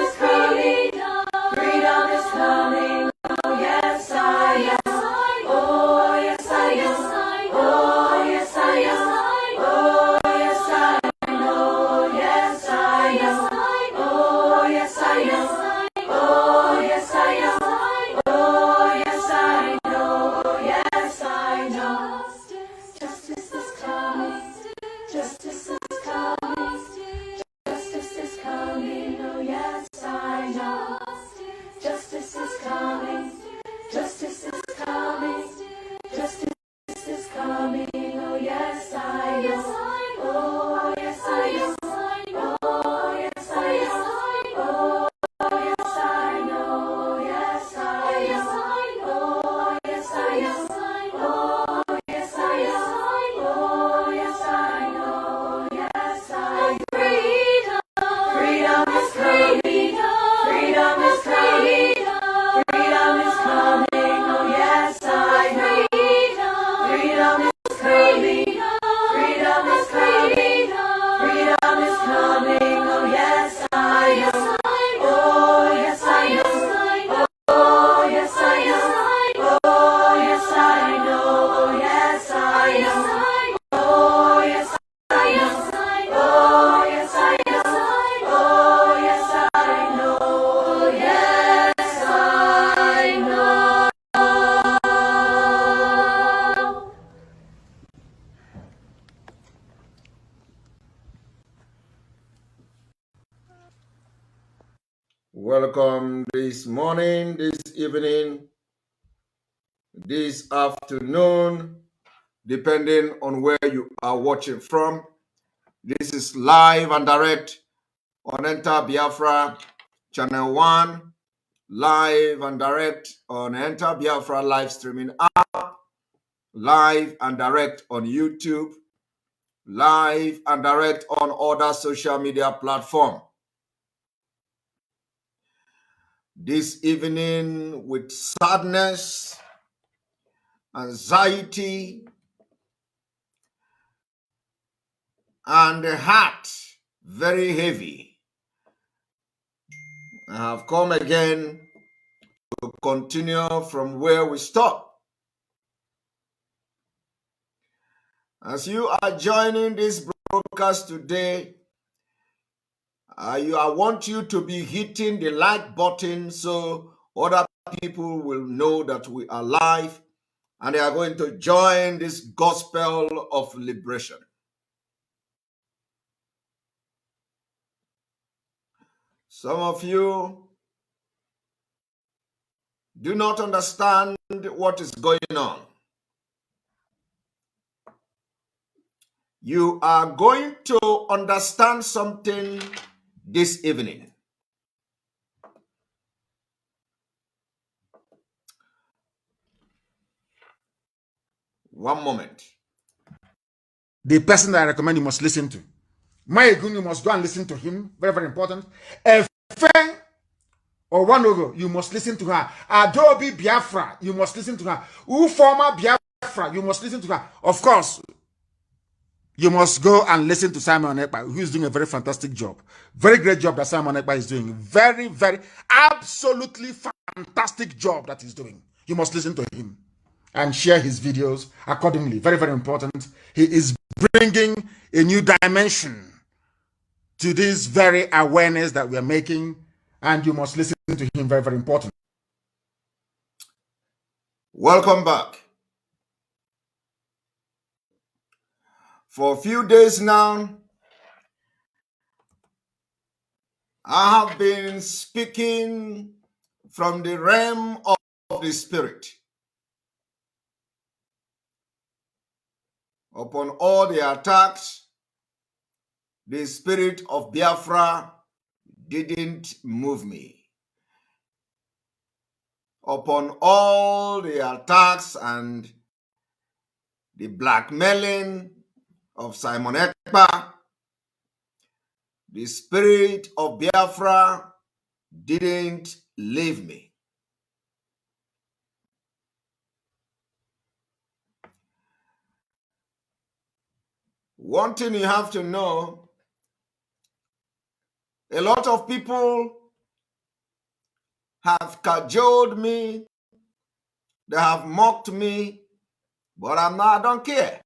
is coming. Freedom is coming. Oh yes, I am. Oh yes, I am. Oh yes, I am. Oh yes, I know. Yes, I am. Oh yes, I am. Oh yes, I am. Oh yes, I know. Yes, I know. Justice is coming. Justice is coming. Justice is coming. Oh yes, I know. Justice is coming. Justice is coming. Justice is coming. Oh yes, I know. Oh yes, I know. Oh yes, I know. Oh yes, I know. Yes, I know. Oh yes, I know. Oh yes, I know. Oh yes, I know. Yes, I know. Freedom. Freedom is coming. Freedom is coming. Freedom is coming. Oh yes, I know. Freedom is coming. Freedom is coming. Freedom is coming. Oh yes, I know. Oh yes, I know. Oh yes, I know. Oh yes, I know. Oh yes, I know. Oh yes, I know. Oh yes, I know. Oh yes, I know. Oh yes, I know. Welcome this morning, this evening, this afternoon, depending on where you are watching from. This is live and direct on Enter Biafra Channel 1, live and direct on Enter Biafra live streaming app, live and direct on YouTube, live and direct on other social media platforms. This evening with sadness, anxiety, and the heart very heavy, I have come again to continue from where we stopped. As you are joining this broadcast today, I want you to be hitting the like button so other people will know that we are live and they are going to join this gospel of liberation. Some of you do not understand what is going on. You are going to understand something this evening. One moment. The person that I recommend you must listen to. Mayegun, you must go and listen to him. Very, very important. Efe or Wanogo, you must listen to her. Adobe Biafra, you must listen to her. Uforma Biafra, you must listen to her. Of course, you must go and listen to Simon Ekpa, who is doing a very fantastic job. Very great job that Simon Ekpa is doing. Very, very, absolutely fantastic job that he's doing. You must listen to him and share his videos accordingly. Very, very important. He is bringing a new dimension to this very awareness that we are making, and you must listen to him. Very, very important. Welcome back. For a few days now, I have been speaking from the realm of the spirit upon all the attacks. The spirit of Biafra didn't move me. Upon all the attacks and the blackmailing of Simon Ekpa, the spirit of Biafra didn't leave me. One thing you have to know, a lot of people have cajoled me, they have mocked me, but I don't care.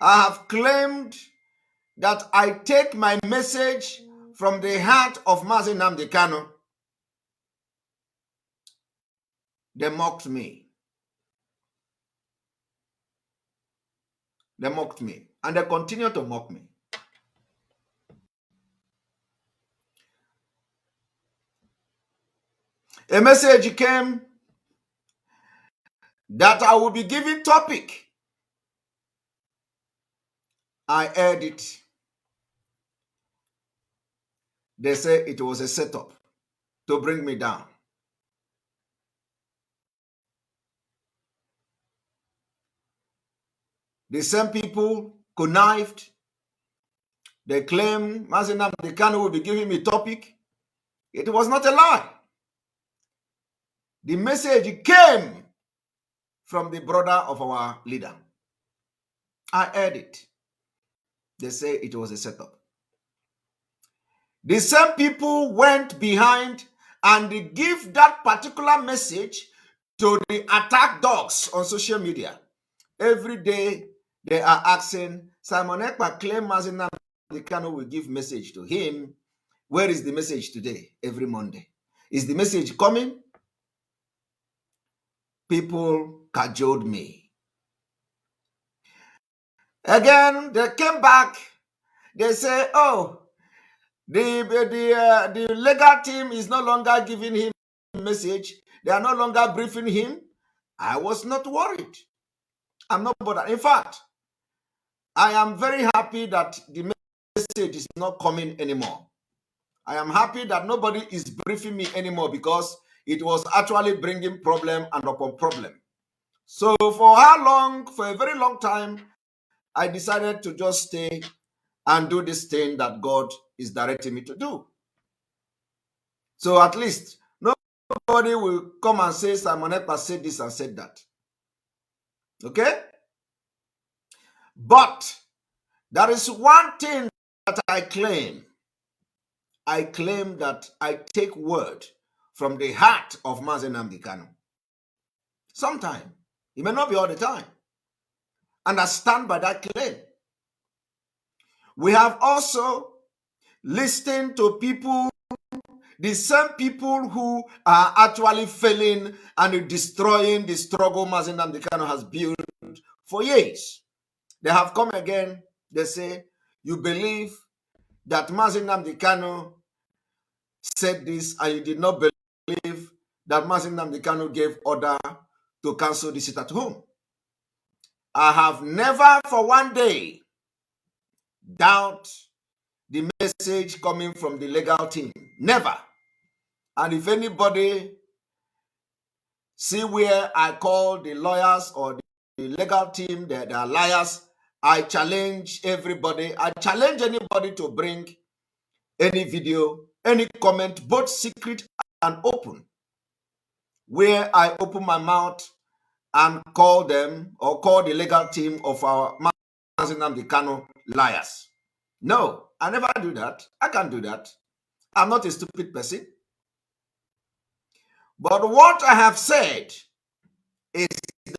I have claimed that I take my message from the heart of Mazi Nnamdi Kanu. They mocked me. They mocked me. And they continue to mock me. A message came that I will be giving topic. I heard it. They say it was a setup to bring me down. The same people connived. They claim Mazi Nnamdi Kanu will be giving me topic. It was not a lie. The message came from the brother of our leader. I heard it. They say it was a setup. The same people went behind and they give that particular message to the attack dogs on social media. Every day they are asking, Simon Ekpa claim Mazi Nnamdi Kanu will give message to him. Where is the message today? Every Monday. Is the message coming? People cajoled me. Again, they came back. They say, oh, the legal team is no longer giving him a message. They are no longer briefing him. I was not worried. I'm not bothered. In fact, I am very happy that the message is not coming anymore. I am happy that nobody is briefing me anymore because it was actually bringing problem and upon problem. So for how long? For a very long time, I decided to just stay and do this thing that God is directing me to do. So at least nobody will come and say Simon Ekpa said this and said that. Okay? But there is one thing that I claim. I claim that I take word from the heart of Mazi Nnamdi Kanu. Sometime. It may not be all the time. And I stand by that claim. We have also listened to people, the same people who are actually failing and destroying the struggle Mazi Nnamdi Kanu has built for years. They have come again. They say, you believe that Mazi Nnamdi Kanu said this and you did not believe that Mazi Nnamdi Kanu gave order to cancel the sit at home. I have never for one day doubt the message coming from the legal team. Never. And if anybody see where I call the lawyers or the legal team, they are liars, I challenge everybody. I challenge anybody to bring any video, any comment, both secret and open, where I open my mouth and call them or call the legal team of our Mazi Nnamdi Kanu liars. No, I never do that. I can't do that. I'm not a stupid person. But what I have said is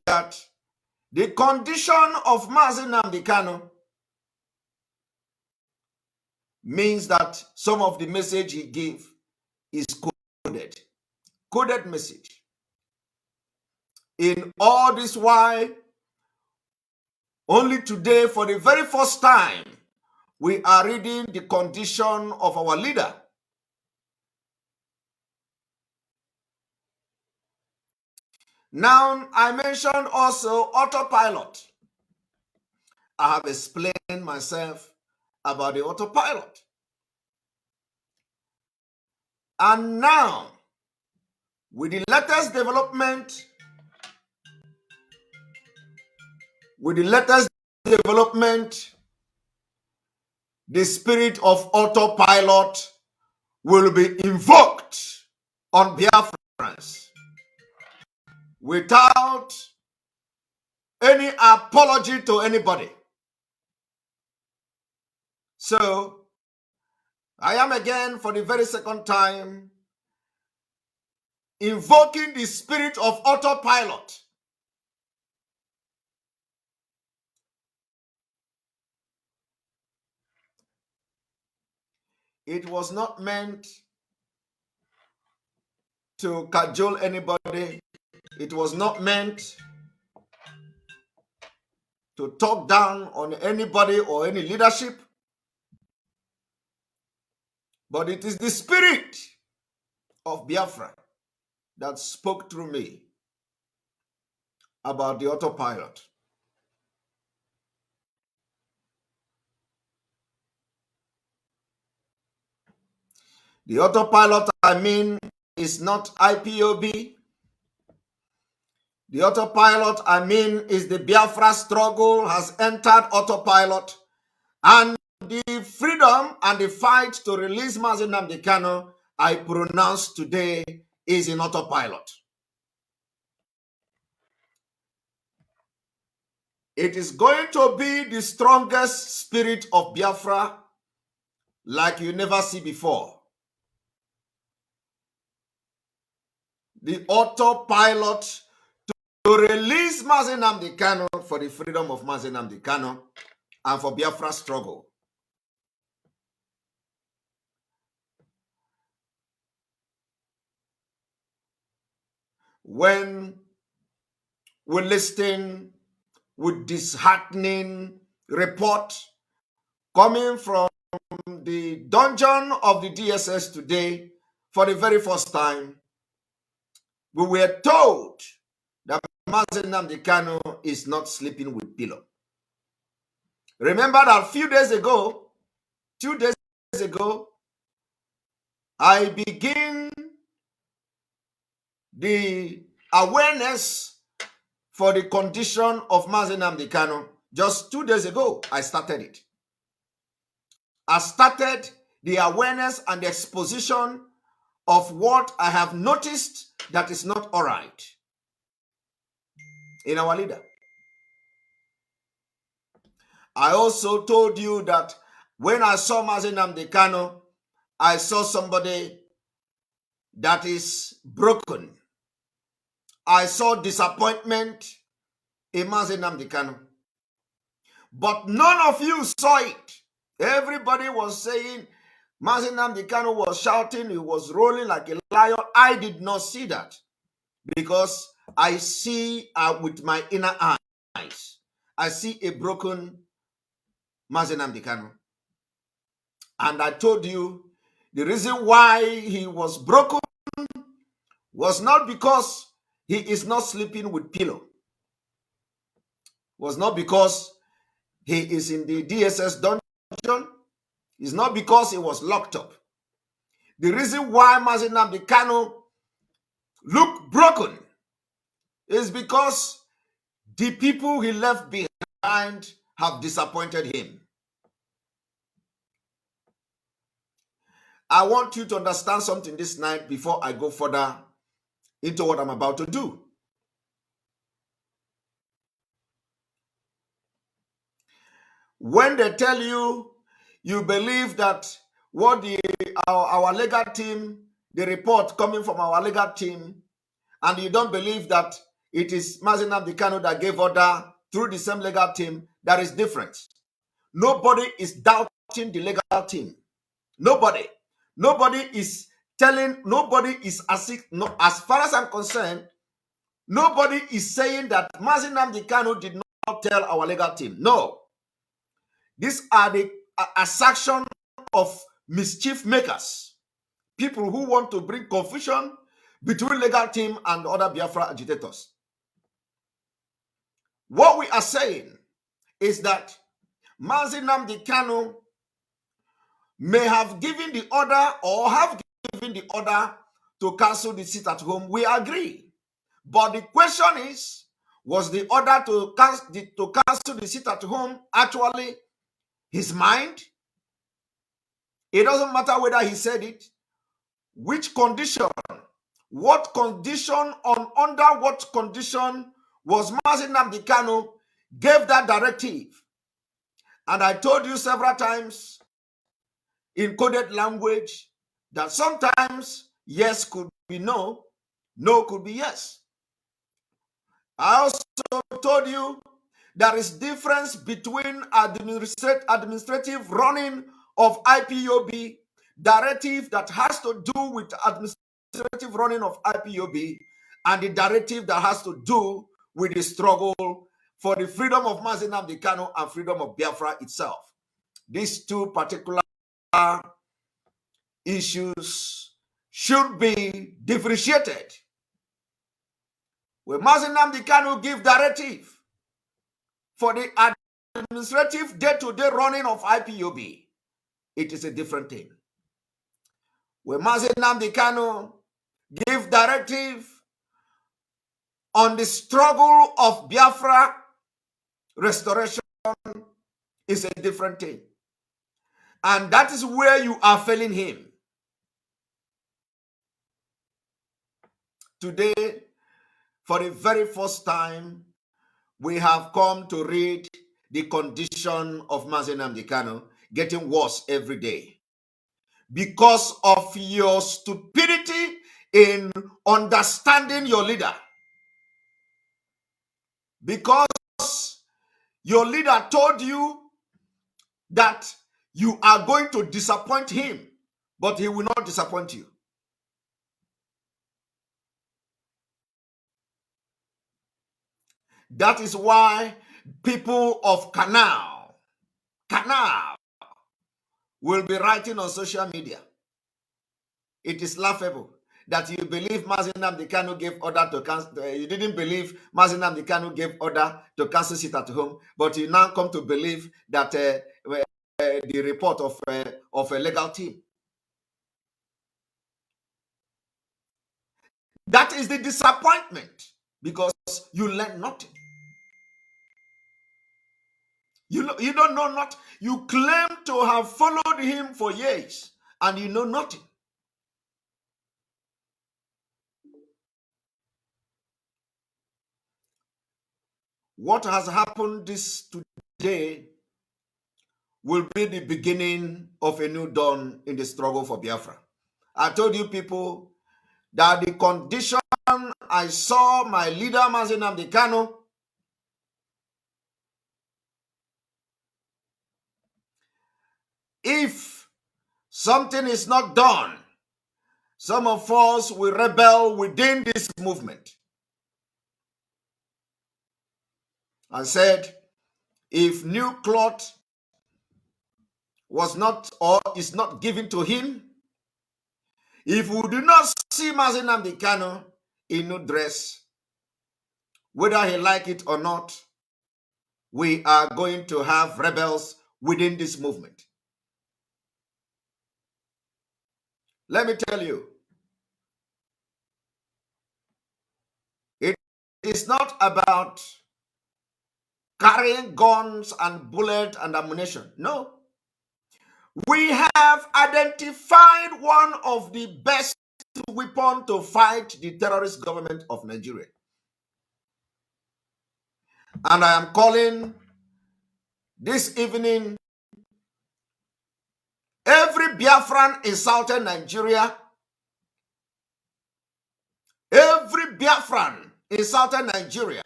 that the condition of Mazi Nnamdi Kanu means that some of the message he gave is coded message. In all this while, only today, for the very first time, we are reading the condition of our leader. Now, I mentioned also autopilot. I have explained myself about the autopilot. And now, with the latest development, the spirit of autopilot will be invoked on Biafrans without any apology to anybody. So, I am again for the very second time invoking the spirit of autopilot. It was not meant to cajole anybody. It was not meant to talk down on anybody or any leadership. But it is the spirit of Biafra that spoke through me about the autopilot. The autopilot, I mean, is not IPOB. The autopilot, I mean, is the Biafra struggle has entered autopilot, and the freedom and the fight to release Mazi Nnamdi Kanu, I pronounce today, is in autopilot. It is going to be the strongest spirit of Biafra like you never see before. The autopilot to release Mazi Nnamdi Kanu for the freedom of Mazi Nnamdi Kanu and for Biafra struggle. When we listen with disheartening report coming from the dungeon of the DSS today for the very first time, we were told that Mazi Nnamdi Kanu is not sleeping with pillow. Remember that a few days ago, 2 days ago, I begin the awareness for the condition of Mazi Nnamdi Kanu. Just 2 days ago, I started it. I started the awareness and the exposition of what I have noticed that is not all right in our leader. I also told you that when I saw Mazi Nnamdi Kanu, I saw somebody that is broken. I saw disappointment in Mazi Nnamdi Kanu. But none of you saw it. Everybody was saying Mazi Nnamdi Kanu was shouting, he was rolling like a lion. I did not see that because I see with my inner eyes. I see a broken Mazi Nnamdi Kanu. And I told you the reason why he was broken was not because he is not sleeping with pillow. Was not because he is in the DSS dungeon. It's not because he was locked up. The reason why Mazi Nnamdi Kanu looked broken is because the people he left behind have disappointed him. I want you to understand something this night before I go further into what I'm about to do. When they tell you, you believe that what our legal team, the report coming from our legal team, and you don't believe that it is Mazi Nnamdi Kanu that gave order through the same legal team, that is different. Nobody is doubting the legal team. Nobody. Nobody is telling, nobody is as far as I'm concerned, nobody is saying that Mazi Nnamdi Kanu did not tell our legal team. No. These are the assertion of mischief makers, people who want to bring confusion between legal team and other Biafra agitators. What we are saying is that Mazi Nnamdi Kanu may have given the order or have given the order to cancel the sit at home. We agree. But the question is, was the order to cancel the sit at home actually his mind? It doesn't matter whether he said it. Which condition? What condition, under what condition was Mazi Nnamdi Kanu gave that directive? And I told you several times, in coded language that sometimes yes could be no, no could be yes. I also told you there is difference between administrative running of IPOB, directive that has to do with administrative running of IPOB, and the directive that has to do with the struggle for the freedom of Mazi Nnamdi Kanu and freedom of Biafra itself. These two particular issues should be differentiated. When Mazi Nnamdi Kanu give directive for the administrative day-to-day running of IPOB, it is a different thing. When Mazi Nnamdi Kanu give directive on the struggle of Biafra restoration, is a different thing. And that is where you are failing him. Today, for the very first time, we have come to read the condition of Mazi Nnamdi Kanu getting worse every day because of your stupidity in understanding your leader. Because your leader told you that you are going to disappoint him, but he will not disappoint you. That is why people of Canal will be writing on social media. It is laughable that you believe Mazi Nnamdi Kanu gave order to cancel. You didn't believe Mazi Nnamdi Kanu gave order to cancel sit at home, but you now come to believe that the report of a legal team. That is the disappointment, because you learn nothing. You don't know not. You claim to have followed him for years, and you know nothing. What has happened this today will be the beginning of a new dawn in the struggle for Biafra. I told you people that the condition I saw my leader Mazi Nnamdi Kanu, if something is not done, some of us will rebel within this movement. I said, if new cloth was not or is not given to him, if we do not see Mazi Nnamdi Kanu in new dress, whether he like it or not, we are going to have rebels within this movement. Let me tell you, it is not about carrying guns and bullets and ammunition. No. We have identified one of the best weapons to fight the terrorist government of Nigeria. And I am calling this evening every Biafran in southern Nigeria, every Biafran in southern Nigeria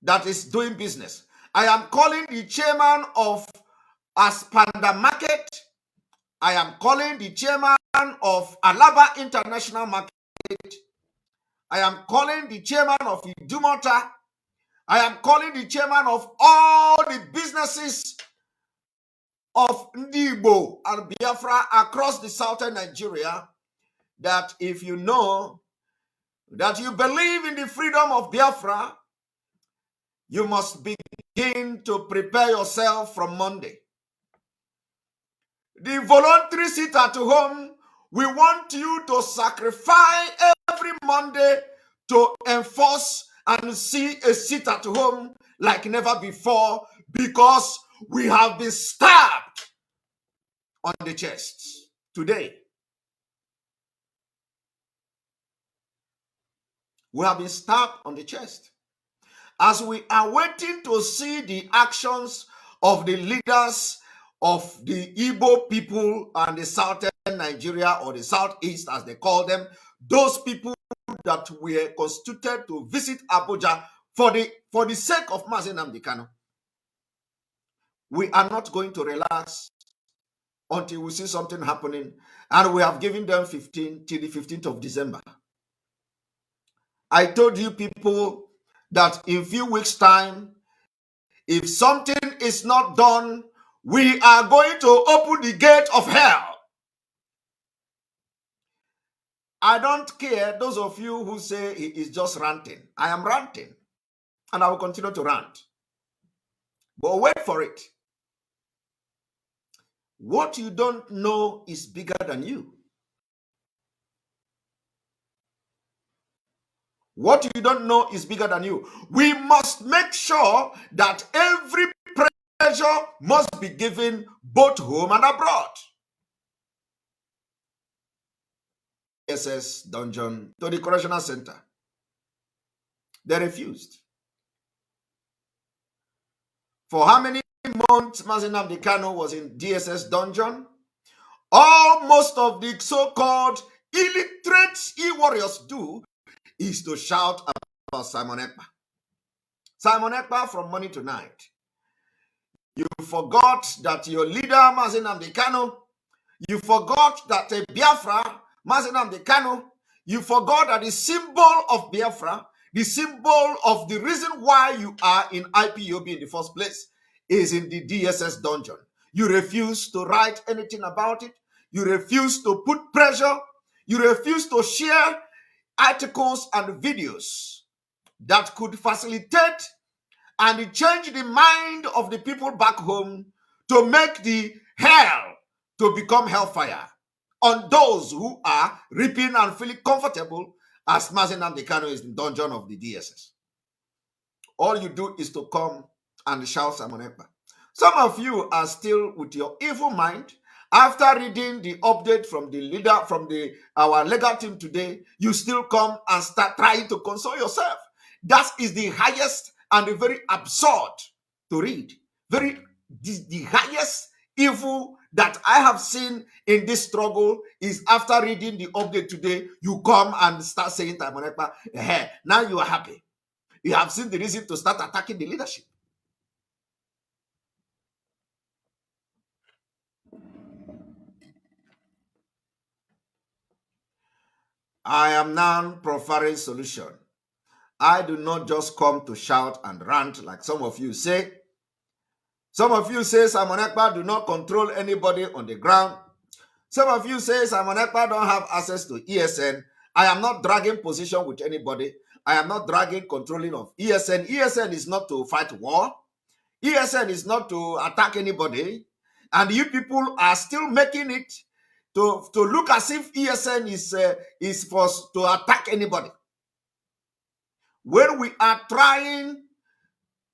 that is doing business. I am calling the chairman of Aspanda Market. I am calling the chairman of Alaba International Market. I am calling the chairman of Idumota. I am calling the chairman of all the businesses of Ndibo and Biafra across the southern Nigeria, that if you know that you believe in the freedom of Biafra, you must begin to prepare yourself from Monday. The voluntary sit at home, we want you to sacrifice every Monday to enforce and see a sit at home like never before, because we have been stabbed on the chest today. We have been stabbed on the chest. As we are waiting to see the actions of the leaders of the Igbo people and the southern Nigeria, or the southeast as they call them, those people that were constituted to visit Abuja for the sake of Mazi Nnamdi Kanu. We are not going to relax until we see something happening, and we have given them 15 till the 15th of December. I told you people that in a few weeks' time, if something is not done, we are going to open the gate of hell. I don't care those of you who say he is just ranting. I am ranting, and I will continue to rant. But wait for it. What you don't know is bigger than you. What you don't know is bigger than you. We must make sure that every pressure must be given both home and abroad. SS dungeon to the correctional center. They refused. For how many months Mazi Nnamdi Kanu was in DSS dungeon? Most of the so-called illiterate e-warriors do is to shout about Simon Ekpa. Simon Ekpa from morning to night. You forgot that your leader, Mazi Nnamdi Kanu, you forgot that a Biafra, Mazi Nnamdi Kanu, you forgot that the symbol of Biafra, the symbol of the reason why you are in IPOB in the first place, is in the DSS dungeon. You refuse to write anything about it. You refuse to put pressure. You refuse to share articles and videos that could facilitate and change the mind of the people back home to make the hell to become hellfire on those who are reaping and feeling comfortable as Mazi Nnamdi Kanu is in the dungeon of the DSS. All you do is to come and shout Simon Ekpa. Some of you are still with your evil mind. After reading the update from the leader, from our legal team today, you still come and start trying to console yourself. That is the highest and the very absurd to read. The highest evil that I have seen in this struggle is after reading the update today, you come and start saying, Simon Ekpa, hey, now you are happy. You have seen the reason to start attacking the leadership. I am now proffering solution. I do not just come to shout and rant like some of you say. Some of you say Simon Ekpa do not control anybody on the ground. Some of you say Simon Ekpa don't have access to ESN. I am not dragging position with anybody. I am not dragging controlling of ESN. ESN is not to fight war. ESN is not to attack anybody. And you people are still making it to look as if ESN is forced to attack anybody. When we are trying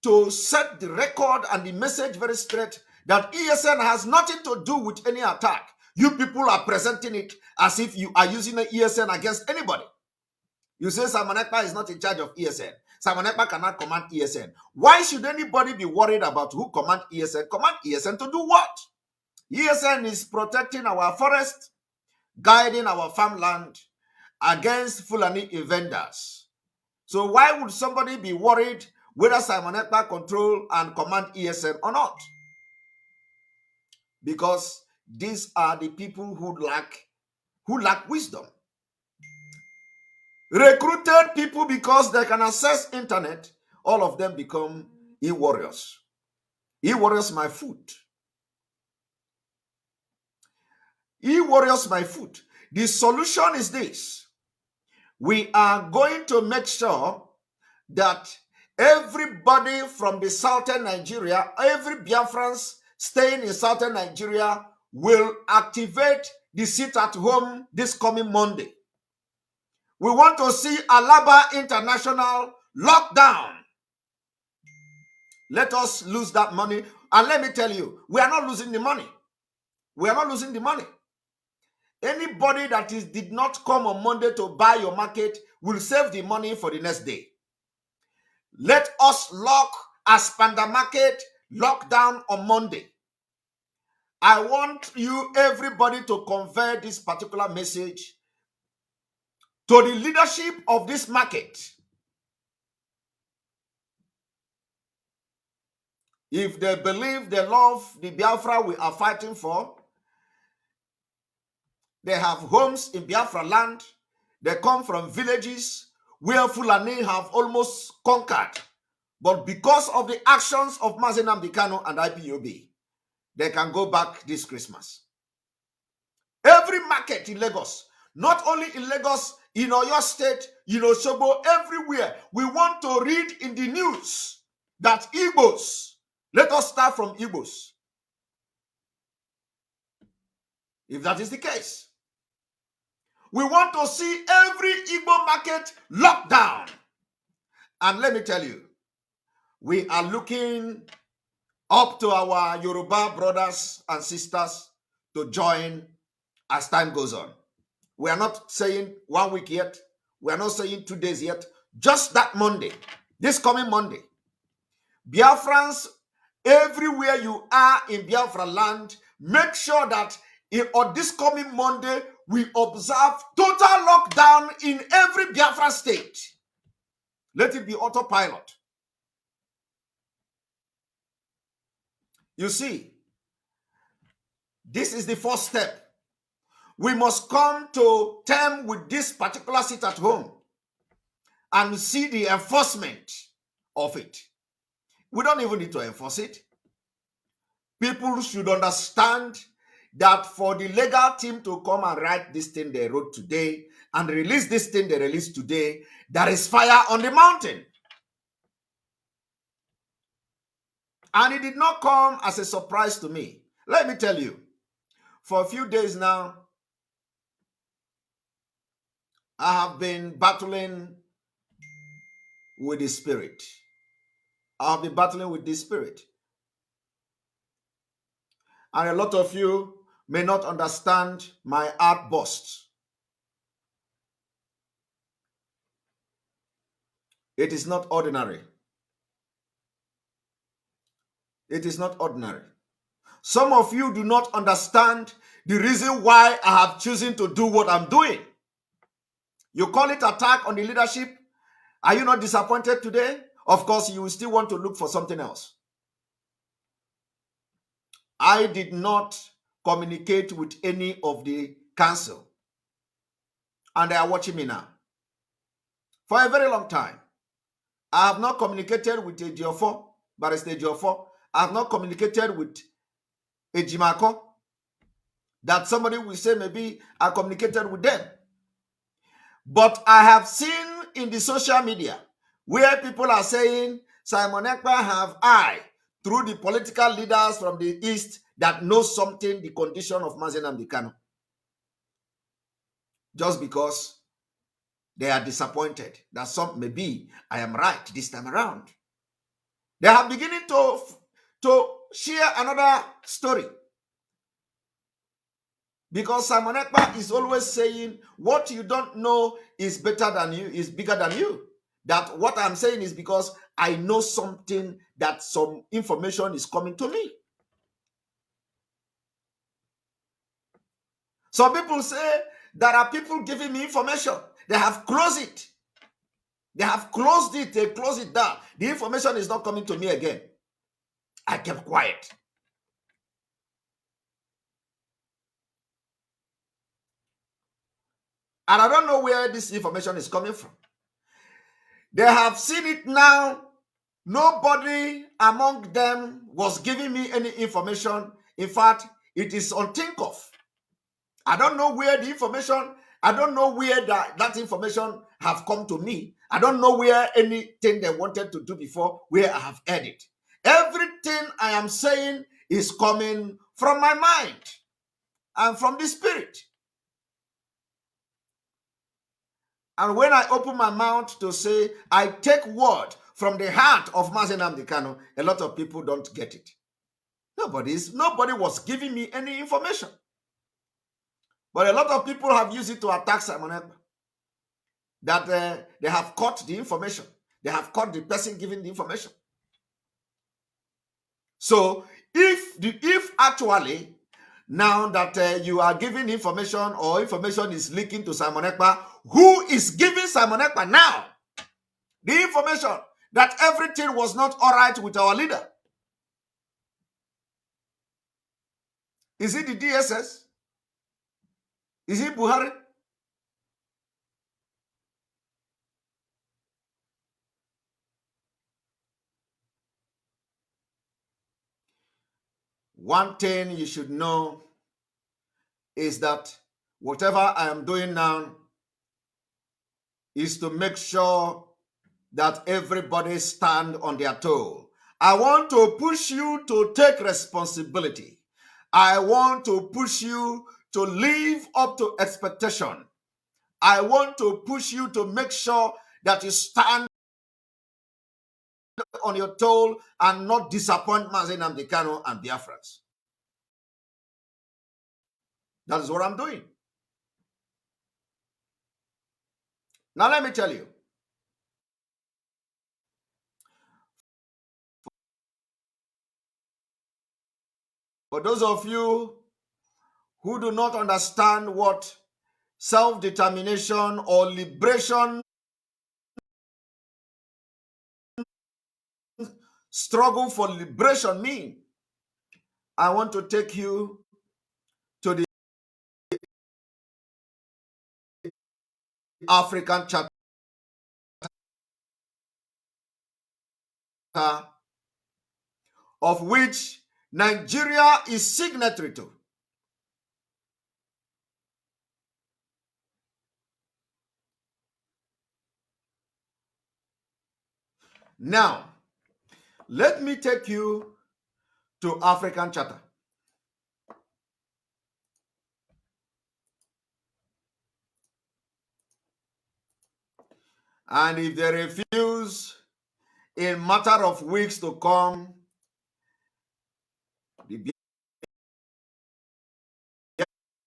to set the record and the message very straight that ESN has nothing to do with any attack, you people are presenting it as if you are using the ESN against anybody. You say Simon Ekpa is not in charge of ESN. Simon Ekpa cannot command ESN. Why should anybody be worried about who command ESN? Command ESN to do what? ESN is protecting our forest, guiding our farmland against Fulani invaders. So why would somebody be worried whether Simon Ekpa control and command ESN or not? Because these are the people who lack wisdom. Recruited people because they can access internet, all of them become e-warriors. E-warriors my food. E-warriors my food. The solution is this. We are going to make sure that everybody from the southern Nigeria, every Biafrans staying in southern Nigeria will activate the sit at home this coming Monday. We want to see Alaba International lockdown. Let us lose that money. And let me tell you, we are not losing the money. We are not losing the money. Anybody that did not come on Monday to buy your market will save the money for the next day. Let us lock Aspanda Market lockdown on Monday. I want you, everybody, to convey this particular message to the leadership of this market. If they believe, they love the Biafra we are fighting for, they have homes in Biafra land, they come from villages where Fulani have almost conquered. But because of the actions of Mazi Nnamdi Kanu and IPOB, they can go back this Christmas. Every market in Lagos, not only in Lagos, in Oyo State, in Osogbo, everywhere, we want to read in the news that Igbos, let us start from Igbos. If that is the case, we want to see every Igbo market locked down. And let me tell you, we are looking up to our Yoruba brothers and sisters to join as time goes on. We are not saying 1 week yet. We are not saying 2 days yet. Just that Monday, this coming Monday, Biafrans, everywhere you are in Biafra land, make sure that on this coming Monday, we observe total lockdown in every Biafra state. Let it be autopilot. You see, this is the first step. We must come to terms with this particular sit at home and see the enforcement of it. We don't even need to enforce it. People should understand that for the legal team to come and write this thing they wrote today and release this thing they released today, there is fire on the mountain. And it did not come as a surprise to me. Let me tell you, for a few days now, I have been battling with the spirit. I have been battling with this spirit. And a lot of you may not understand my outburst. It is not ordinary. It is not ordinary. Some of you do not understand the reason why I have chosen to do what I'm doing. You call it attack on the leadership. Are you not disappointed today? Of course, you will still want to look for something else. I did not communicate with any of the council. And they are watching me now. For a very long time. I have not communicated with Ejiofor, Barrister Ejiofor. I have not communicated with Ejimako. That somebody will say maybe I communicated with them. But I have seen in the social media where people are saying Simon Ekpa have I, through the political leaders from the East that know something, the condition of Mazi Nnamdi Kanu. Just because they are disappointed that maybe I am right this time around. They are beginning to share another story. Because Simon Ekpa is always saying, what you don't know is better than you, is bigger than you. That what I'm saying is because I know something, that some information is coming to me. Some people say there are people giving me information. They have closed it. They have closed it. They closed it down. The information is not coming to me again. I kept quiet. And I don't know where this information is coming from. They have seen it now. Nobody among them was giving me any information. In fact, it is unthinkable of. I don't know where the information, I don't know where that information have come to me. I don't know where anything they wanted to do before, where I have heard it. Everything I am saying is coming from my mind and from the spirit. And when I open my mouth to say, I take word from the heart of Mazi Nnamdi Kanu, a lot of people don't get it. Nobody was giving me any information. But a lot of people have used it to attack Simon Ekpa. That they have caught the information. They have caught the person giving the information. So if actually now that you are giving information or information is leaking to Simon Ekpa, who is giving Simon Ekpa now the information that everything was not all right with our leader? Is it the DSS? Is it Buhari? One thing you should know is that whatever I am doing now is to make sure that everybody stand on their toe. I want to push you to take responsibility. I want to push you to live up to expectation. I want to push you to make sure that you stand on your toe and not disappoint Mazi Nnamdi Kanu and Biafrans. That is what I'm doing. Now let me tell you. For those of you who do not understand what self-determination or liberation struggle for liberation mean, I want to take you to the African Charter of which Nigeria is signatory to. Now, let me take you to African Charter. And if they refuse in matter of weeks to come, the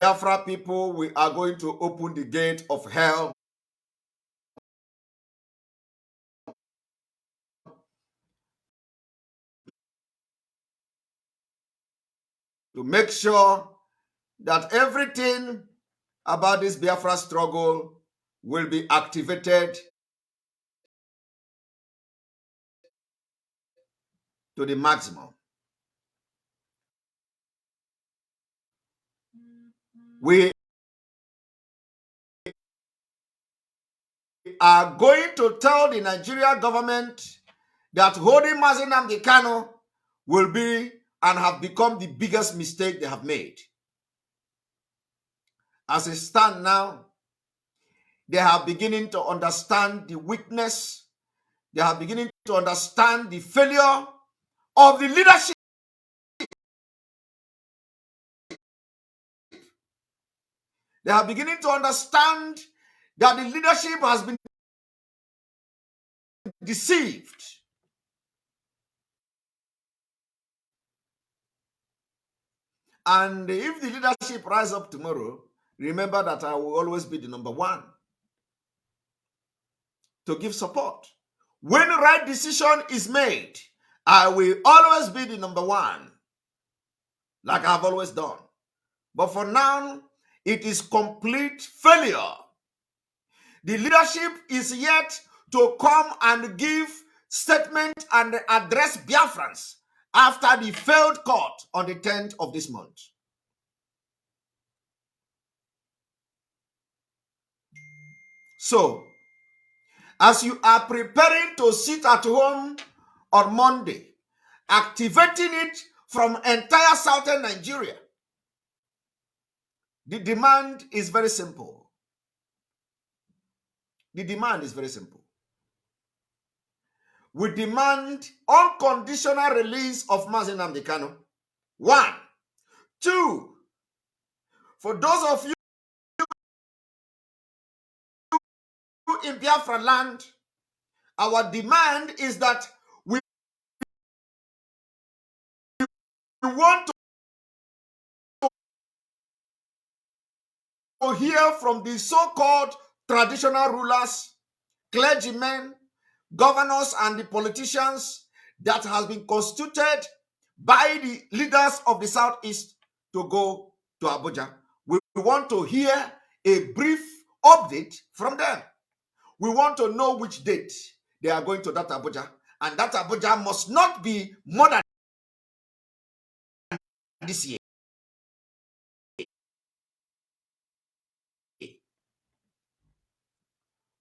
Biafra people, we are going to open the gate of hell to make sure that everything about this Biafra struggle will be activated to the maximum. We are going to tell the Nigeria government that holding Mazi Nnamdi Kanu will be and have become the biggest mistake they have made. As it stands now, they are beginning to understand the weakness. They are beginning to understand the failure of the leadership. They are beginning to understand that the leadership has been deceived. And if the leadership rise up tomorrow, remember that I will always be the number one to give support. When the right decision is made, I will always be the number one, like I've always done. But for now, it is complete failure. The leadership is yet to come and give statement and address Biafrans after the failed court on the 10th of this month. So, as you are preparing to sit at home on Monday, activating it from entire southern Nigeria, the demand is very simple. The demand is very simple. We demand unconditional release of Mazi Nnamdi Kanu. 1. 2. For those of you in Biafra land, our demand is that we want to hear from the so-called traditional rulers, clergymen, governors, and the politicians that has been constituted by the leaders of the Southeast to go to Abuja. We want to hear a brief update from them. We want to know which date they are going to that Abuja. And that Abuja must not be more than this year.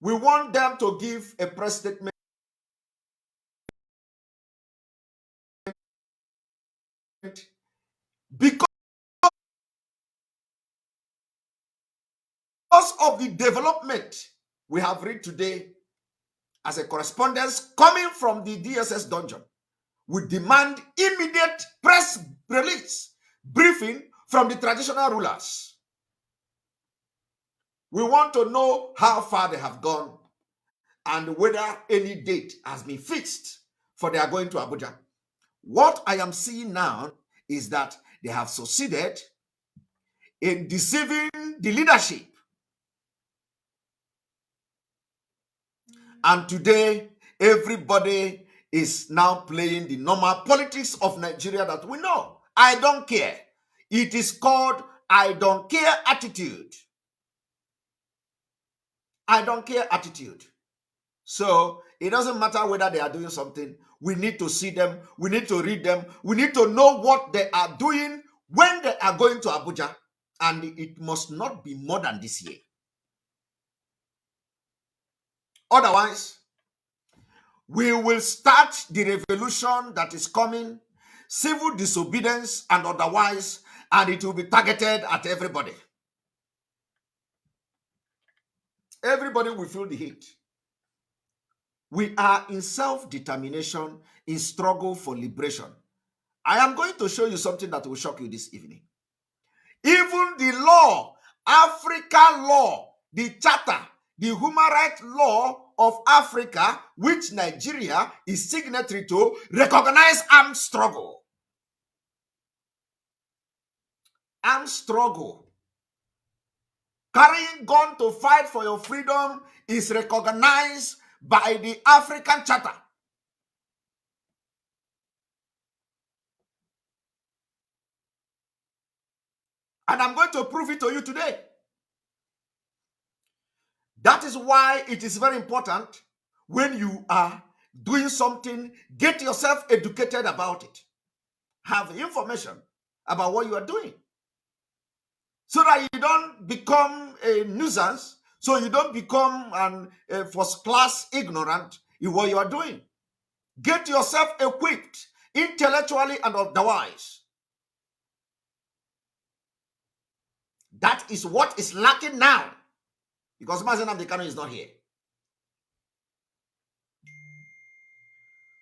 We want them to give a press statement because of the development we have read today as a correspondence coming from the DSS dungeon. We demand immediate press release, briefing from the traditional rulers. We want to know how far they have gone and whether any date has been fixed for their going to Abuja. What I am seeing now is that they have succeeded in deceiving the leadership. And today, everybody is now playing the normal politics of Nigeria that we know. I don't care. It is called I don't care attitude. I don't care attitude. So it doesn't matter whether they are doing something. We need to see them. We need to read them. We need to know what they are doing when they are going to Abuja. And it must not be more than this year. Otherwise, we will start the revolution that is coming, civil disobedience and otherwise, and it will be targeted at everybody. Everybody will feel the heat. We are in self-determination, in struggle for liberation. I am going to show you something that will shock you this evening. Even the law, Africa law, the charter, the human rights law of Africa, which Nigeria is signatory to, recognize armed struggle. Armed struggle. Carrying gun to fight for your freedom is recognized by the African Charter. And I'm going to prove it to you today. That is why it is very important when you are doing something, get yourself educated about it. Have information about what you are doing, so that you don't become a nuisance, so you don't become a first-class ignorant in what you are doing. Get yourself equipped intellectually and otherwise. That is what is lacking now, because Mazen Amdekano is not here.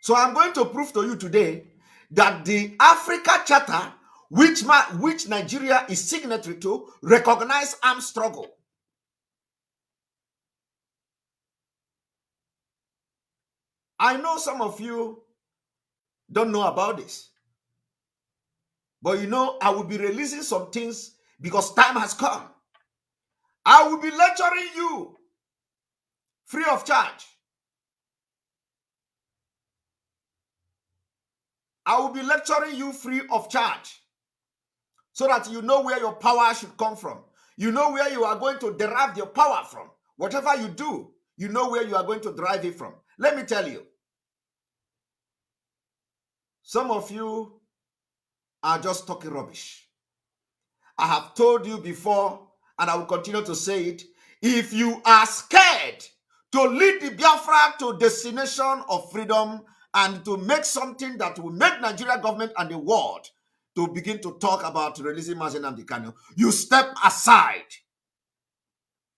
So I'm going to prove to you today that the Africa Charter, which Nigeria is signatory to, recognize armed struggle. I know some of you don't know about this, but you know, I will be releasing some things because time has come. I will be lecturing you free of charge. I will be lecturing you free of charge, so that you know where your power should come from. You know where you are going to derive your power from. Whatever you do, you know where you are going to derive it from. Let me tell you, some of you are just talking rubbish. I have told you before, and I will continue to say it. If you are scared to lead the Biafra to destination of freedom and to make something that will make Nigeria government and the world to begin to talk about releasing Mazen Amdekano, you step aside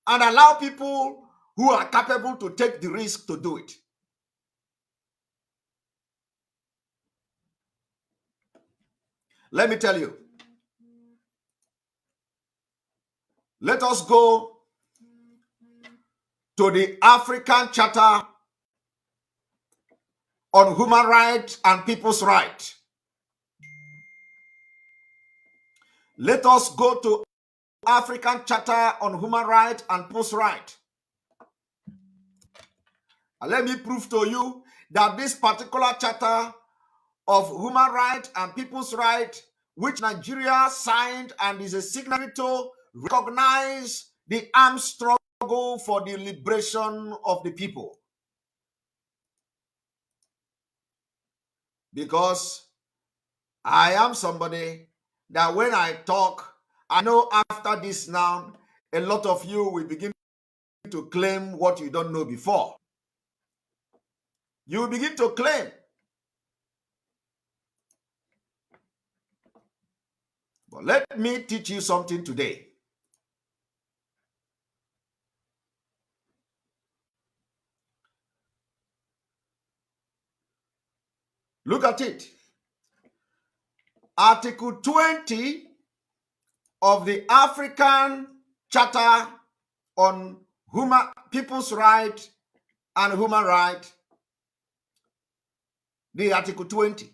and allow people who are capable to take the risk to do it. Let me tell you. Let us go to the African Charter on Human Rights and People's Rights. Let us go to African Charter on Human Rights and People's Rights. And let me prove to you that this particular Charter of Human Rights and People's Rights which Nigeria signed and is a signatory to, recognize the armed struggle for the liberation of the people. Because I am somebody that when I talk, I know after this now, a lot of you will begin to claim what you don't know before. You will begin to claim. But let me teach you something today. Look at it. Article 20 of the African Charter on People's Right and Human Right, the Article 20.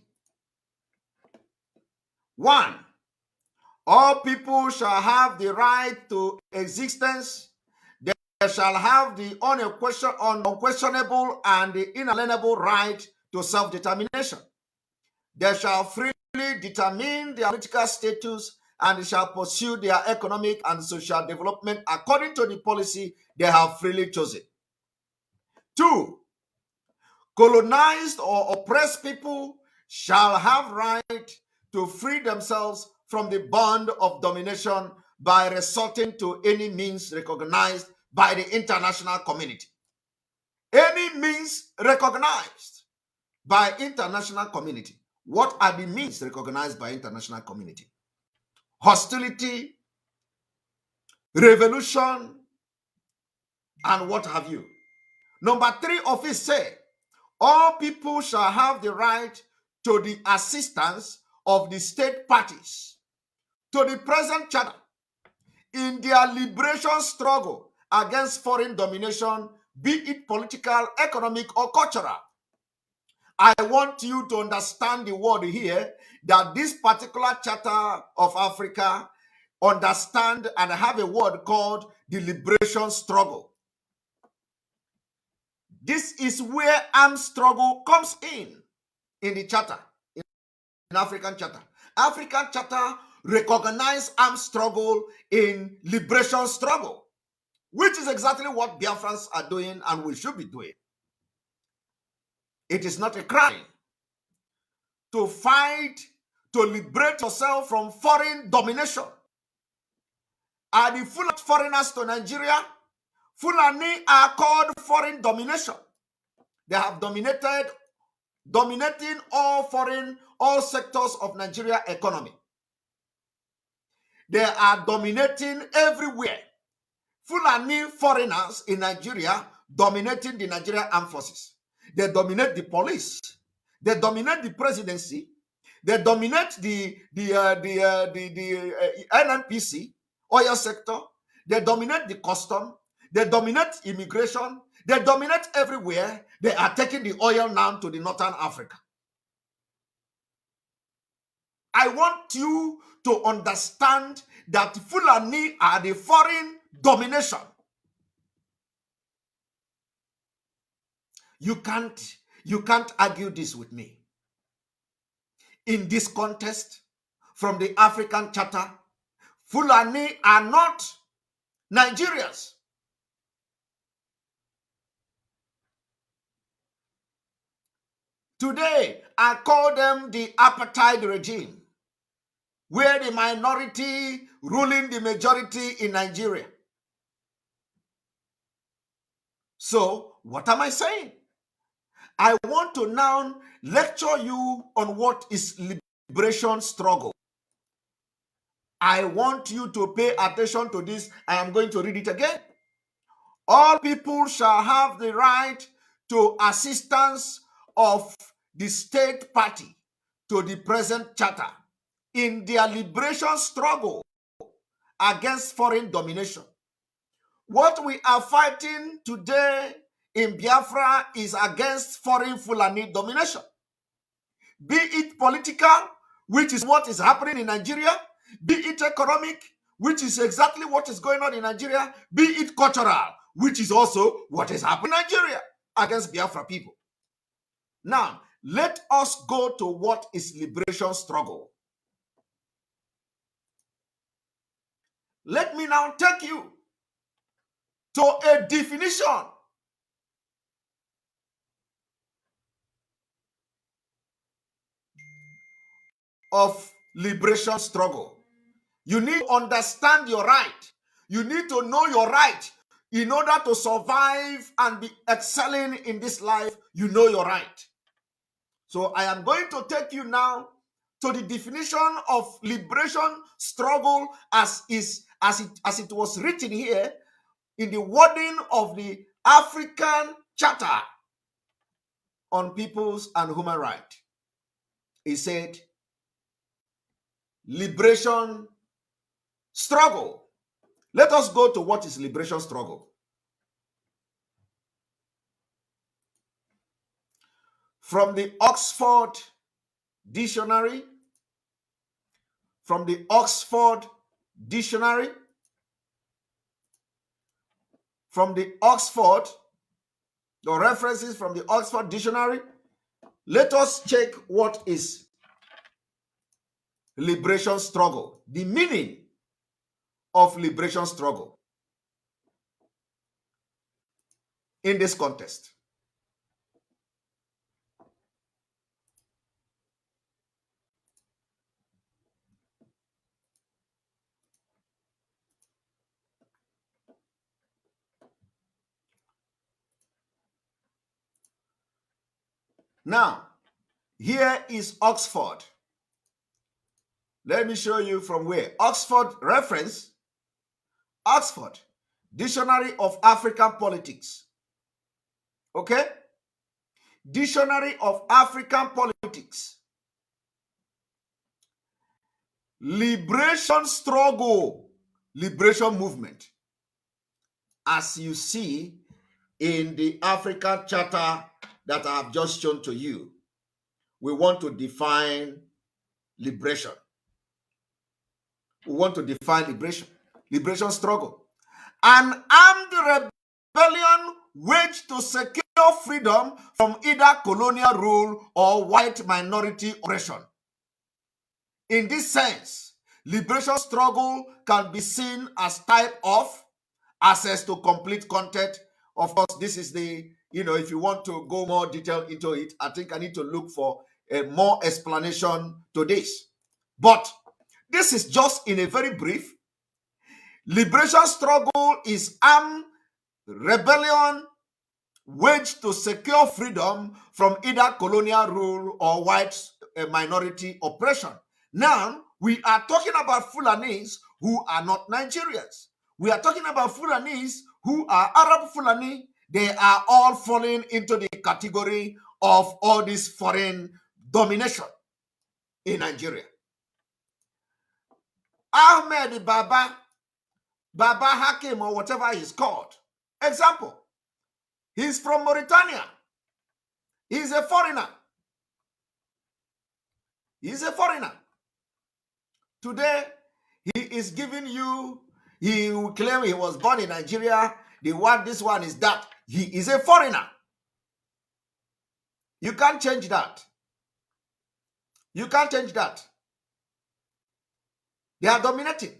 1. All people shall have the right to existence. They shall have the unquestionable and the inalienable right to self-determination. They shall freely determine their political status and shall pursue their economic and social development according to the policy they have freely chosen. 2. Colonized or oppressed people shall have right to free themselves from the bond of domination by resorting to any means recognized by the international community. Any means recognized by international community. What are the means recognized by international community? Hostility, revolution, and what have you. Number 3 of it say, all people shall have the right to the assistance of the state parties to the present charter in their liberation struggle against foreign domination, be it political, economic, or cultural. I want you to understand the word here, that this particular charter of Africa understand and have a word called the liberation struggle. This is where armed struggle comes in the charter, in African charter. African charter recognize armed struggle in liberation struggle, which is exactly what Biafrans are doing and we should be doing. It is not a crime to fight to liberate yourself from foreign domination. Are the Fulani foreigners to Nigeria? Fulani are called foreign domination. They have dominating all sectors of Nigeria economy. They are dominating everywhere. Fulani foreigners in Nigeria dominating the Nigerian armed forces. They dominate the police. They dominate the presidency. They dominate the NNPC, oil sector. They dominate the custom. They dominate immigration. They dominate everywhere. They are taking the oil now to the Northern Africa. I want you to understand that Fulani are the foreign domination. You can't argue this with me. In this contest, from the African Charter, Fulani are not Nigerians. Today, I call them the apartheid regime, where the minority ruling the majority in Nigeria. So, what am I saying? I want to now lecture you on what is liberation struggle. I want you to pay attention to this. I am going to read it again. All people shall have the right to assistance of the state party to the present charter in their liberation struggle against foreign domination. What we are fighting today in Biafra is against foreign Fulani domination. Be it political, which is what is happening in Nigeria, be it economic, which is exactly what is going on in Nigeria, be it cultural, which is also what is happening in Nigeria against Biafra people. Now, let us go to what is liberation struggle. let me now take you to a definition of liberation struggle. You need to understand your right. You need to know your right. In order to survive and be excelling in this life, you know your right. So I am going to take you now to the definition of liberation struggle as it was written here in the wording of the African Charter on Peoples and Human Rights. He said, liberation struggle. Let us go to what is liberation struggle. From the Oxford Dictionary, from the Oxford Dictionary, from the Oxford, the references from the Oxford Dictionary, let us check what is liberation struggle, the meaning of liberation struggle in this context. Now, here is Oxford. Let me show you from where. Oxford reference, Oxford Dictionary of African Politics. Okay? Dictionary of African Politics. Liberation struggle, liberation movement. As you see in the African Charter that I have just shown to you, we want to define liberation. We want to define liberation. Liberation struggle. An armed rebellion waged to secure freedom from either colonial rule or white minority oppression. In this sense, liberation struggle can be seen as type of access to complete content. Of course, this is the, if you want to go more detail into it, I think I need to look for a more explanation to this. But this is just in a very brief. Liberation struggle is armed rebellion waged to secure freedom from either colonial rule or white minority oppression. Now, we are talking about Fulanis who are not Nigerians. We are talking about Fulanis who are Arab Fulani. They are all falling into the category of all this foreign domination in Nigeria. Ahmed Baba Hakim, or whatever he's called. Example, he's from Mauritania. He's a foreigner. He's a foreigner. Today, he is giving you, he will claim he was born in Nigeria. This one is that. He is a foreigner. You can't change that. You can't change that. They are dominating.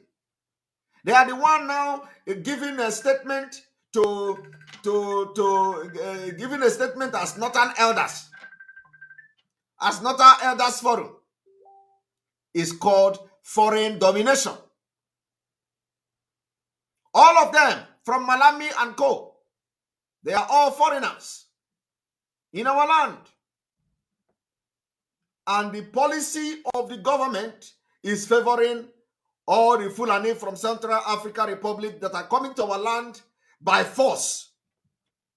They are the one now giving a statement giving a statement as Northern Elders. As Northern Elders Forum is called foreign domination. All of them from Malami and Co. They are all foreigners in our land. And the policy of the government is favoring all the Fulani from Central African Republic that are coming to our land by force.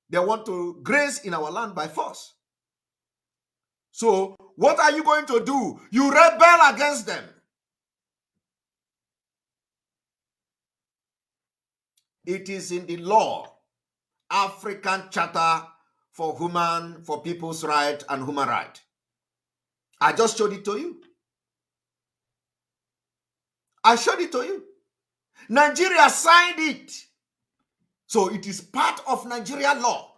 They want to graze in our land by force. So what are you going to do? You rebel against them. It is in the law, African Charter for People's Right and Human Right. I just showed it to you. I showed it to you. Nigeria signed it. So it is part of Nigeria law.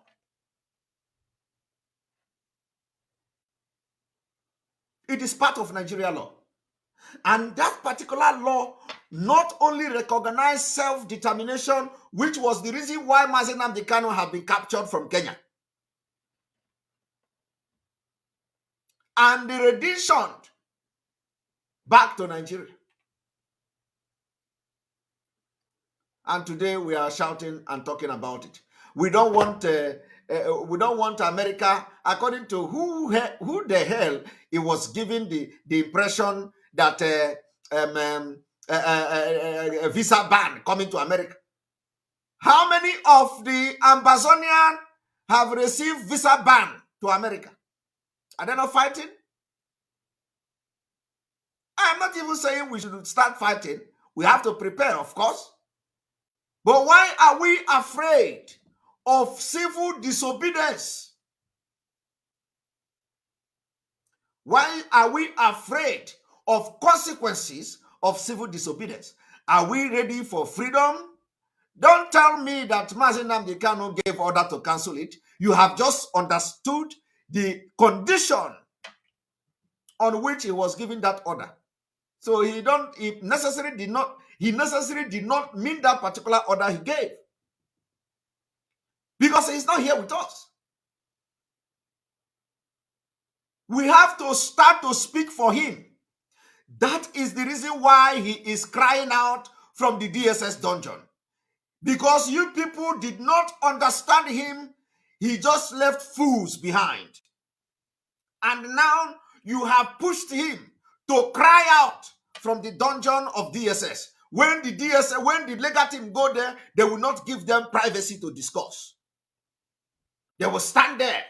It is part of Nigeria law. And that particular law not only recognize self-determination, which was the reason why Mazi Nnamdi Kanu had been captured from Kenya, and the rendition back to Nigeria. And today we are shouting and talking about it. We don't want America, according to who the hell it was giving the impression that a visa ban coming to America. How many of the Amazonian have received visa ban to America? Are they not fighting? I'm not even saying we should start fighting. We have to prepare, of course. But why are we afraid of civil disobedience? Why are we afraid of consequences of civil disobedience? Are we ready for freedom? Don't tell me that Mazi Nnamdi Kanu gave order to cancel it. You have just understood the condition on which he was giving that order. So he necessarily did not mean that particular order he gave, because he's not here with us. We have to start to speak for him. That is the reason why he is crying out from the DSS dungeon. Because you people did not understand him. He just left fools behind. And now you have pushed him to cry out from the dungeon of DSS. When the legal team go there, they will not give them privacy to discuss. They will stand there.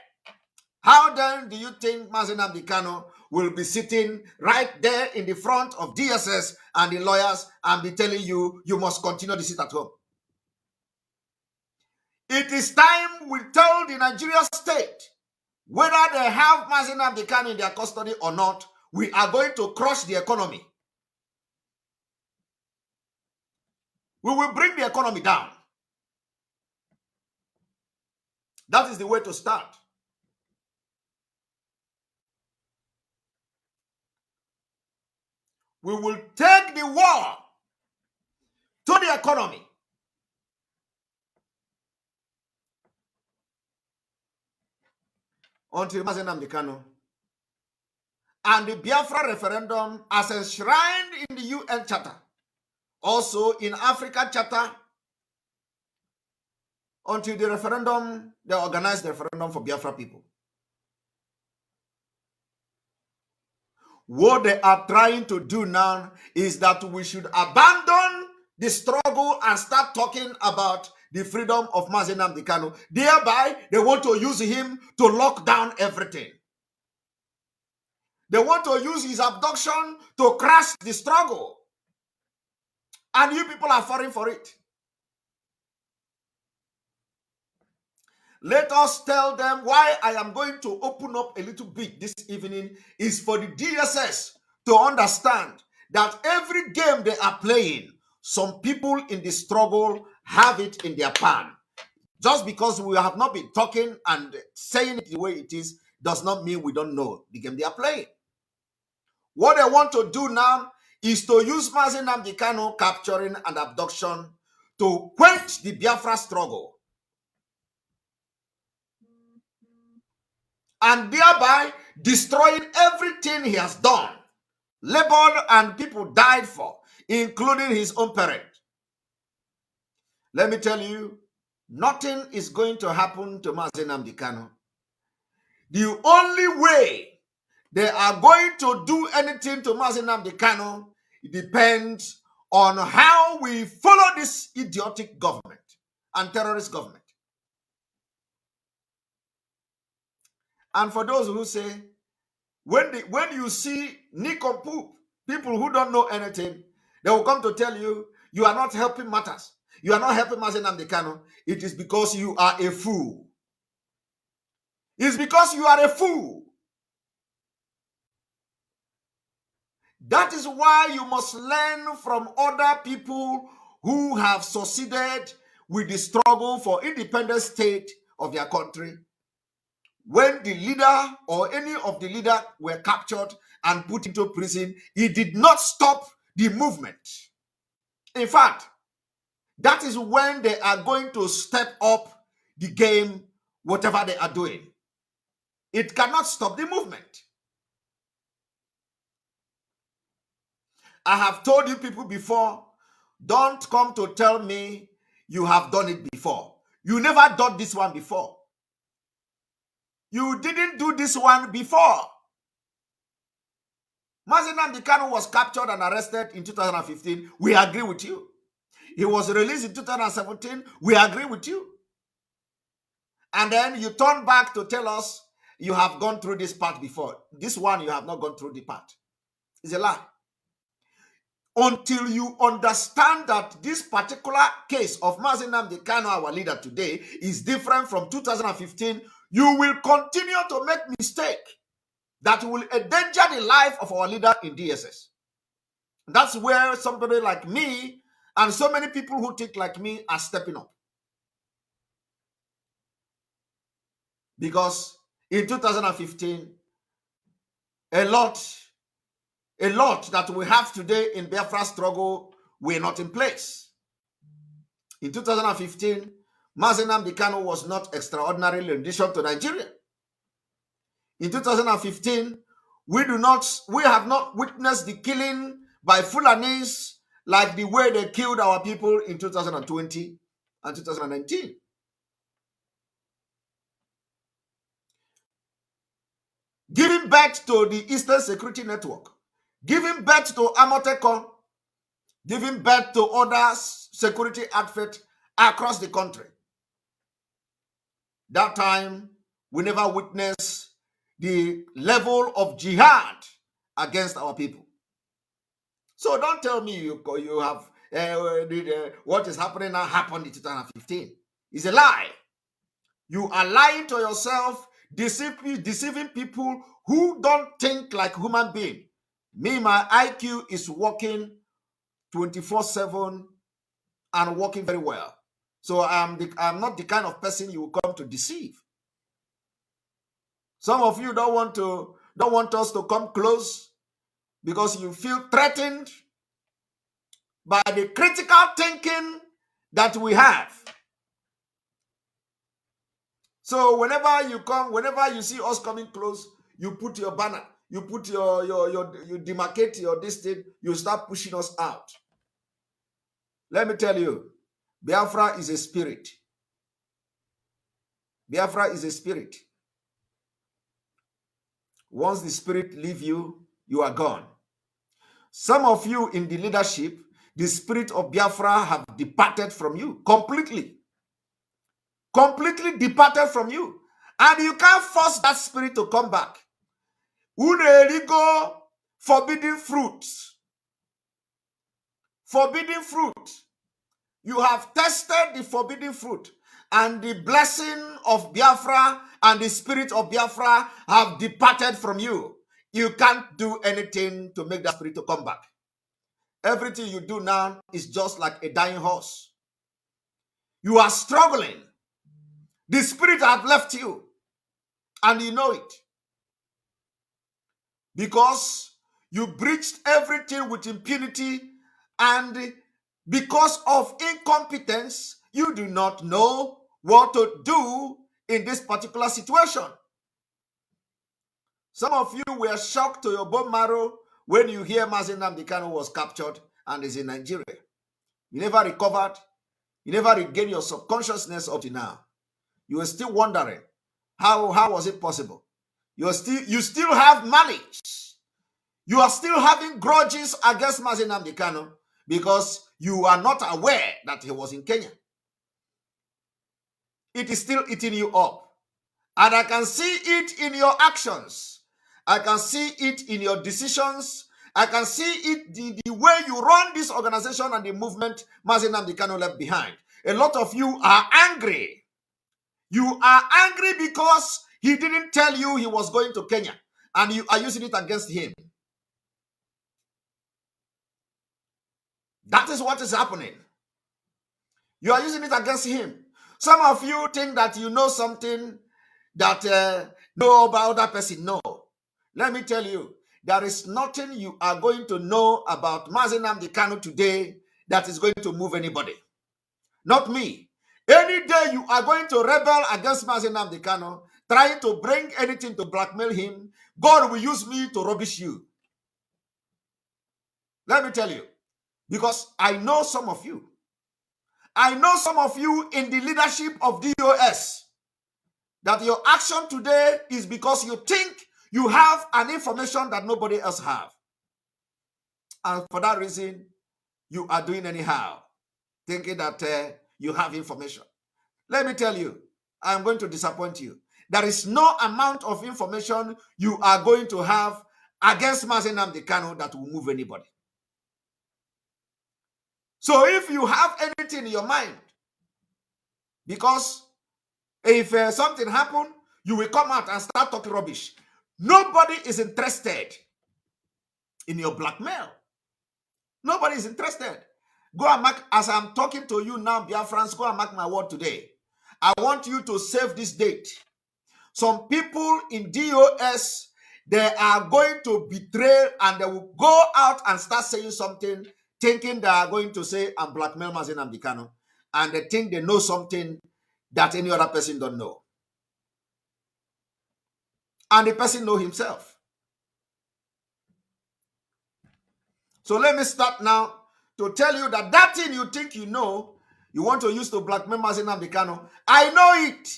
How then do you think Mazi Nnamdi Kanu will be sitting right there in the front of DSS and the lawyers and be telling you, you must continue to sit at home? It is time we tell the Nigerian state, whether they have Mazi Nnamdi Kanu in their custody or not, we are going to crush the economy. We will bring the economy down. That is the way to start. We will take the war to the economy. Until Mazi Nnamdi Kanu and the Biafra referendum, as enshrined in the UN Charter, also in Africa Charter, until the referendum, they organized the referendum for Biafra people. What they are trying to do now is that we should abandon the struggle and start talking about the freedom of Mazi Nnamdi Kanu. Thereby, they want to use him to lock down everything. They want to use his abduction to crash the struggle. And you people are falling for it. Let us tell them why I am going to open up a little bit this evening is for the DSS to understand that every game they are playing, some people in the struggle have it in their pan. Just because we have not been talking and saying it the way it is, does not mean we don't know the game they are playing. What they want to do now is to use Mazi Nnamdi Kanu capturing and abduction to quench the Biafra struggle, and thereby destroying everything he has done, labored, and people died for, including his own parent. Let me tell you, nothing is going to happen to Mazi Nnamdi Kanu. The only way they are going to do anything to Mazi Nnamdi Kanu depends on how we follow this idiotic government and terrorist government. And for those who say, when you see nincompoop, people who don't know anything, they will come to tell you, you are not helping matters. You are not helping Mazi Nnamdi Kanu. It is because you are a fool. It's because you are a fool. That is why you must learn from other people who have succeeded with the struggle for independent state of their country. When the leader or any of the leaders were captured and put into prison, it did not stop the movement. In fact, that is when they are going to step up the game, whatever they are doing. It cannot stop the movement. I have told you people before, don't come to tell me you have done it before. You never done this one before. You didn't do this one before. Mazi Nnamdi Kanu was captured and arrested in 2015. We agree with you. He was released in 2017. We agree with you. And then you turn back to tell us you have gone through this part before. This one, you have not gone through the part. It's a lie. Until you understand that this particular case of Mazi Nnamdi Kanu, our leader today, is different from 2015, you will continue to make mistake that will endanger the life of our leader in DSS. That's where somebody like me and so many people who think like me are stepping up. Because in 2015, a lot that we have today in Biafra struggle were not in place. In 2015, Mazi Nnamdi Kanu was not extraordinary in addition to Nigeria. In 2015, we have not witnessed the killing by Fulanis like the way they killed our people in 2020 and 2019. Giving birth to the Eastern Security Network, giving birth to Amotekon, giving birth to other security outfits across the country. That time, we never witnessed the level of jihad against our people. So don't tell me you have what is happening now happened in 2015. It's a lie. You are lying to yourself, deceiving people who don't think like human beings. Me, my IQ is working 24/7 and working very well. So I'm not the kind of person you will come to deceive. Some of you don't want us to come close because you feel threatened by the critical thinking that we have. So whenever you see us coming close, you put your banner, you put you demarcate your distance, you start pushing us out. Let me tell you, Biafra is a spirit. Biafra is a spirit. Once the spirit leaves you, you are gone. Some of you in the leadership, the spirit of Biafra have departed from you completely. Completely departed from you. And you can't force that spirit to come back. Unerigo, forbidden fruits. Forbidden fruit. You have tested the forbidden fruit, and the blessing of Biafra and the spirit of Biafra have departed from you. You can't do anything to make that spirit to come back. Everything you do now is just like a dying horse. You are struggling. The spirit has left you, and you know it. Because you breached everything with impunity, and because of incompetence, you do not know what to do in this particular situation. Some of you were shocked to your bone marrow when you hear Mazi Nnamdi Kanu was captured and is in Nigeria. You never recovered. You never regained your subconsciousness up to now. You are still wondering, how was it possible? You still have malice. You are still having grudges against Mazi Nnamdi Kanu because you are not aware that he was in Kenya. It is still eating you up. And I can see it in your actions. I can see it in your decisions. I can see it the way you run this organization and the movement Mazi Nnamdi Kanu left behind. A lot of you are angry. You are angry because he didn't tell you he was going to Kenya, and you are using it against him. That is what is happening. You are using it against him. Some of you think that you know something that no other person know. Let me tell you, there is nothing you are going to know about Mazi Nnamdi Kanu today that is going to move anybody. Not me. Any day you are going to rebel against Mazi Nnamdi Kanu, trying to bring anything to blackmail him, God will use me to rubbish you. Let me tell you, because I know some of you. I know some of you in the leadership of DOS, that your action today is because you think you have an information that nobody else have. And for that reason, you are doing anyhow, thinking that you have information. Let me tell you, I'm going to disappoint you. There is no amount of information you are going to have against Mazi Nnamdi Kanu that will move anybody. So if you have anything in your mind, because if something happened, you will come out and start talking rubbish. Nobody is interested in your blackmail. Nobody is interested. Go and mark, as I'm talking to you now, Biafrans, go and mark my word today. I want you to save this date. Some people in DOS, they are going to betray and they will go out and start saying something, thinking they are going to say, I'm blackmail Mazi Nnamdi Kanu. And they think they know something that any other person don't know. And the person know himself. So let me start now to tell you that that thing you think you know, you want to use to blackmail Mazi Nnamdi Kanu, I know it.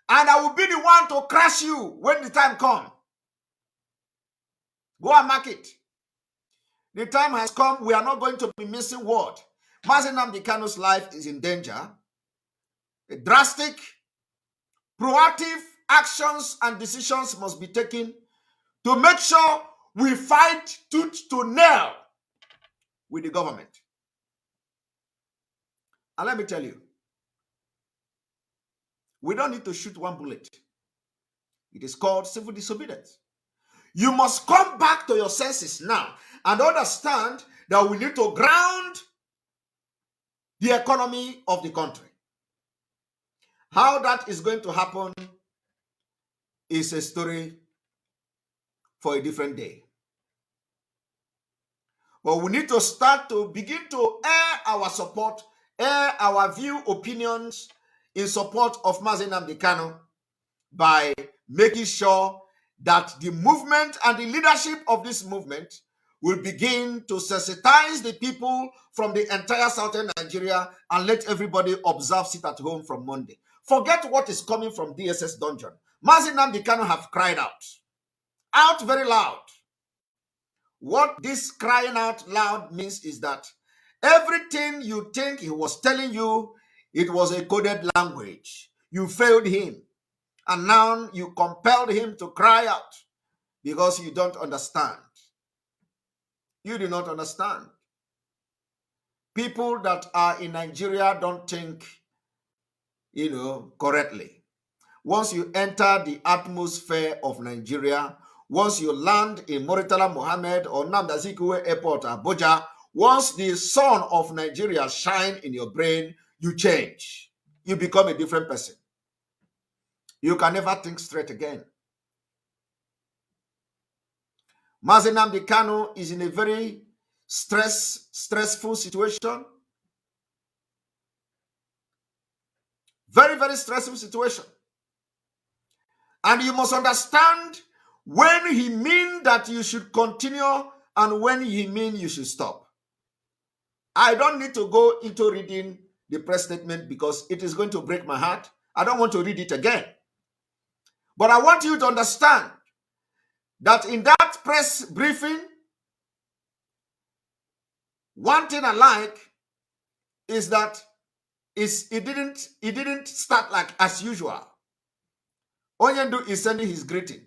And I will be the one to crush you when the time comes. Go and mark it. The time has come. We are not going to be missing word. Mazi Nnamdi Kanu's life is in danger. A drastic, proactive actions and decisions must be taken to make sure we fight tooth to nail with the government. And let me tell you, we don't need to shoot one bullet. It is called civil disobedience. You must come back to your senses now and understand that we need to ground the economy of the country. How that is going to happen is a story for a different day. But we need to start to begin to air our support, air our view, opinions in support of Mazi Nnamdi Kanu by making sure that the movement and the leadership of this movement will begin to sensitize the people from the entire southern Nigeria and let everybody observe sit at home from Monday. Forget what is coming from DSS dungeon. Mazi Nnamdi Kanu have cried out very loud. What this crying out loud means is that everything you think he was telling you, it was a coded language. You failed him. And now you compelled him to cry out because you don't understand. You do not understand. People that are in Nigeria don't think, correctly. Once you enter the atmosphere of Nigeria, once you land in Murtala Mohammed or Nnamdi Azikiwe Airport, Abuja, once the sun of Nigeria shines in your brain, you change. You become a different person. You can never think straight again. Mazi Nnamdi Kanu is in a very stressful situation. Very, very stressful situation. And you must understand when he means that you should continue and when he means you should stop. I don't need to go into reading the press statement because it is going to break my heart. I don't want to read it again. But I want you to understand that in that press briefing, one thing I like is that it didn't start like as usual. Onyendu is sending his greeting.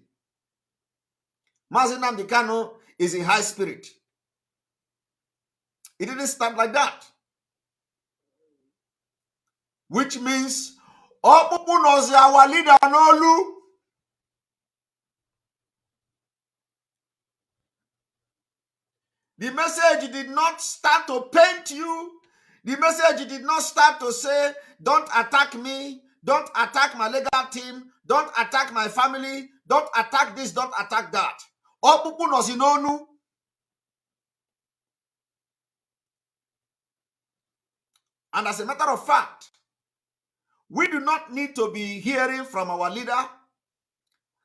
Mazi Nnamdi Kanu is in high spirit. It didn't start like that. Which means, Opupu nozi our leader n'olu. The message did not start to paint you. The message did not start to say, don't attack me, don't attack my legal team, don't attack my family, don't attack this, don't attack that. Opupu nozi n'onu. And as a matter of fact, we do not need to be hearing from our leader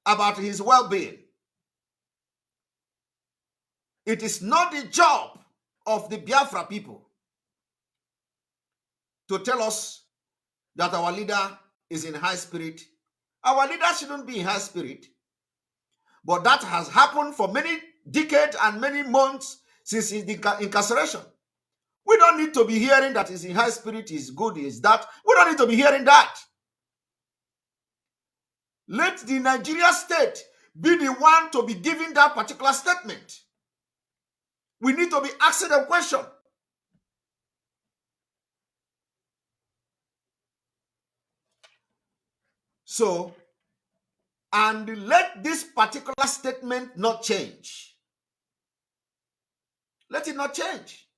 about his well-being. It is not the job of the Biafra people to tell us that our leader is in high spirit. Our leader shouldn't be in high spirit. But that has happened for many decades and many months since his incarceration. We don't need to be hearing that he's in high spirit, he's good, he's that. We don't need to be hearing that. Let the Nigeria state be the one to be giving that particular statement. We need to be asking them question. So, and let this particular statement not change. Let it not change.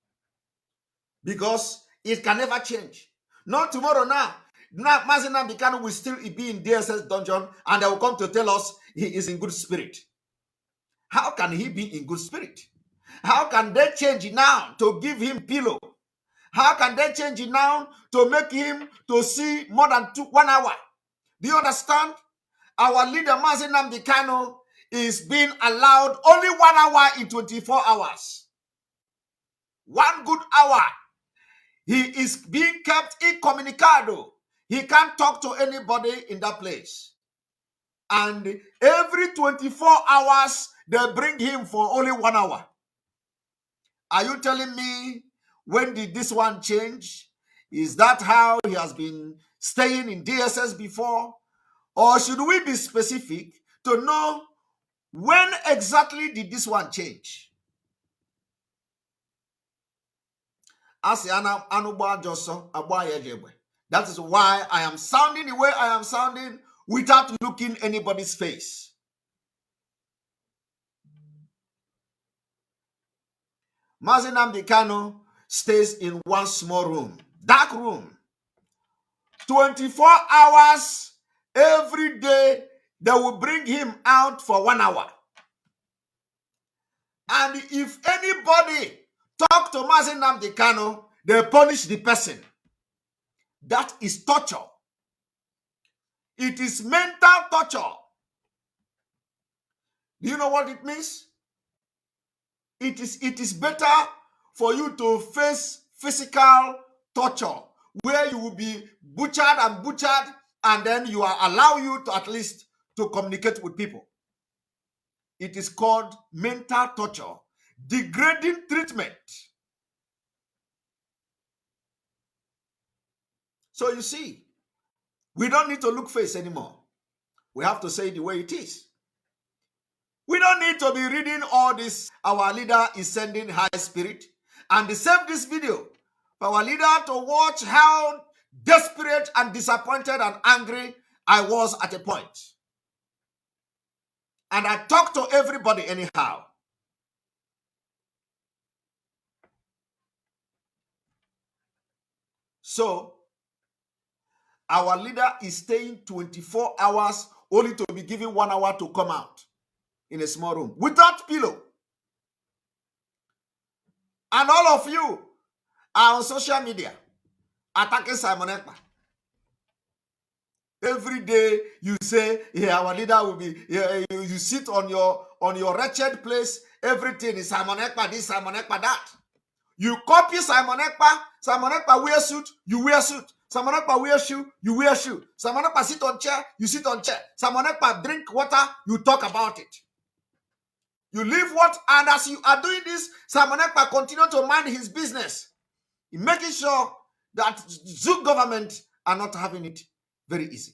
Because it can never change. Not tomorrow now. Now, Mazi Nnamdi Kanu will still be in DSS dungeon and they will come to tell us he is in good spirit. How can he be in good spirit? How can they change it now to give him pillow? How can they change it now to make him to see more than 1 hour? Do you understand? Our leader, Mazi Nnamdi Kanu, is being allowed only 1 hour in 24 hours. 1 good hour. He is being kept incommunicado. He can't talk to anybody in that place. And every 24 hours, they bring him for only 1 hour. Are you telling me, when did this one change? Is that how he has been staying in DSS before? Or should we be specific to know when exactly did this one change? That is why I am sounding the way I am sounding without looking anybody's face. Mazi Nnamdi Kanu stays in one small room, dark room. 24 hours every day, they will bring him out for 1 hour. And if anybody talk to Mazi Nnamdi Kanu, they punish the person. That is torture. It is mental torture. Do you know what it means? It is better for you to face physical torture, where you will be butchered, and then you are allow you to at least to communicate with people. It is called mental torture, degrading treatment. So you see, we don't need to look face anymore. We have to say it the way it is. We don't need to be reading all this. Our leader is sending high spirit. And they saved this video for our leader to watch how desperate and disappointed and angry I was at a point. And I talked to everybody anyhow. So, our leader is staying 24 hours only to be given 1 hour to come out in a small room without pillow. And all of you are on social media attacking Simon Ekpa. Every day you say, yeah, our leader will be, yeah, you sit on your wretched place, everything is Simon Ekpa this, Simon Ekpa that. You copy Simon Ekpa. Simon Ekpa wear suit, you wear suit. Simon Ekpa wear shoe, you wear shoe. Simon Ekpa sit on chair, you sit on chair. Simon Ekpa drink water, you talk about it. You leave what, and as you are doing this, Simon Ekpa continue to mind his business, making sure that Zook government are not having it very easy.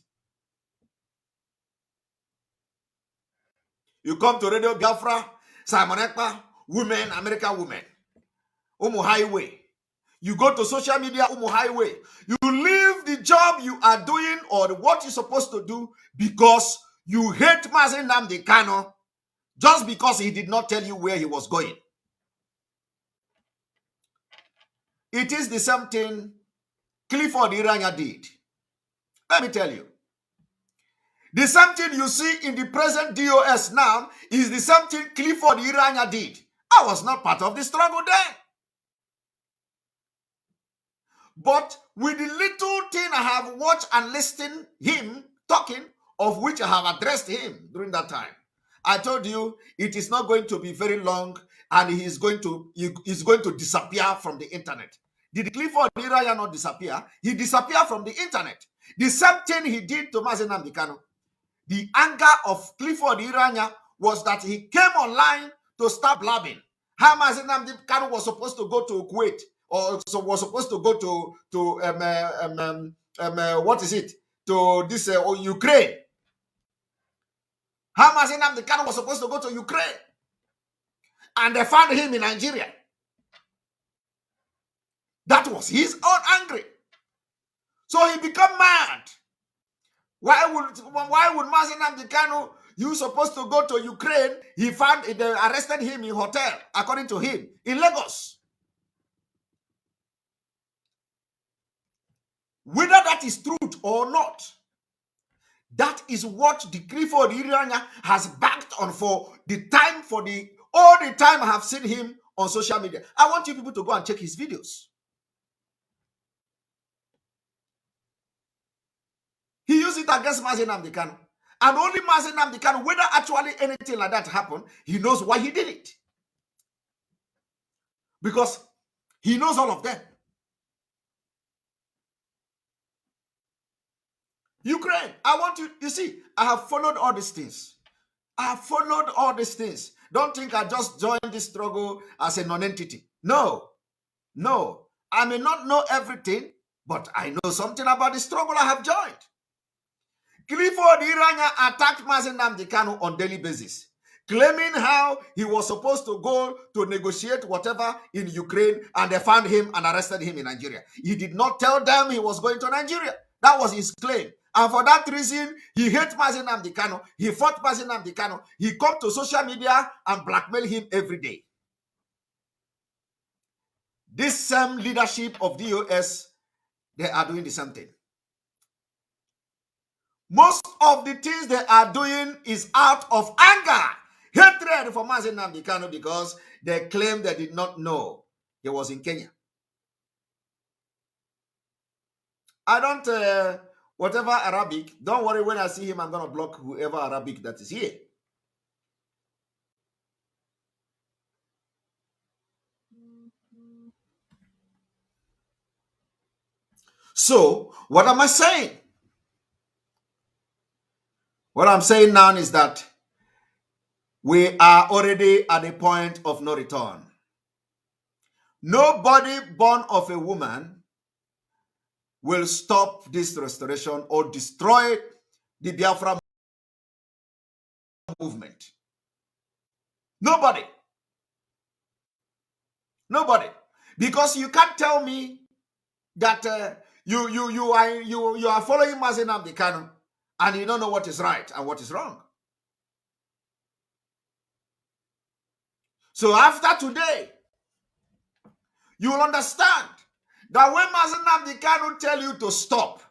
You come to Radio Biafra, Simon Ekpa, women, American women, Umu Highway. You go to social media, Umu Highway. You leave the job you are doing or what you're supposed to do because you hate Mazi Nnamdi Kanu just because he did not tell you where he was going. It is the same thing Clifford Iranya did. Let me tell you. The same thing you see in the present DOS now is the same thing Clifford Iranya did. I was not part of the struggle then. But with the little thing I have watched and listened him talking, of which I have addressed him during that time, I told you it is not going to be very long, and he's going to disappear from the internet. Did Clifford Iraya not disappear? He disappeared from the internet. The same thing he did to Mazi Nnamdi Kanu. The anger of Clifford Iranya was that he came online to start blabbing. How Mazi Nnamdi Kanu was supposed to go to Kuwait, or so was supposed to go to what is it, to this Ukraine. How Mazi Nnamdi Kanu was supposed to go to Ukraine, and they found him in Nigeria. That was his own angry. So he became mad. Why would Mazi Nnamdi Kanu, you supposed to go to Ukraine? They arrested him in hotel, according to him, in Lagos. Whether that is truth or not, that is what the Clifford Iranya has backed on for the time, all the time I have seen him on social media. I want you people to go and check his videos. He used it against Mazi Nnamdi Kanu. And only Mazi Nnamdi Kanu, whether actually anything like that happened, he knows why he did it. Because he knows all of them. Ukraine, I want you see, I have followed all these things. I have followed all these things. Don't think I just joined this struggle as a non-entity. No. I may not know everything, but I know something about the struggle I have joined. Clifford Iranya attacked Mazi Nnamdi Kanu on daily basis, claiming how he was supposed to go to negotiate whatever in Ukraine, and they found him and arrested him in Nigeria. He did not tell them he was going to Nigeria. That was his claim. And for that reason, he hates Mazi Nnamdi Kanu. He fought Mazi Nnamdi Kanu. He come to social media and blackmail him every day. This same leadership of DOS, they are doing the same thing. Most of the things they are doing is out of anger, hatred for Mazi Nnamdi Kanu, because they claim they did not know he was in Kenya. I don't, whatever Arabic, don't worry, when I see him, I'm going to block whoever Arabic that is here. So, what am I saying? What I'm saying now is that we are already at a point of no return. Nobody born of a woman will stop this restoration or destroy the Biafra movement. Nobody. Because you can't tell me that you are following Mazi Nnamdi Kanu and you don't know what is right and what is wrong. So after today, you will understand that when Mazi Nnamdi Kanu tell you to stop,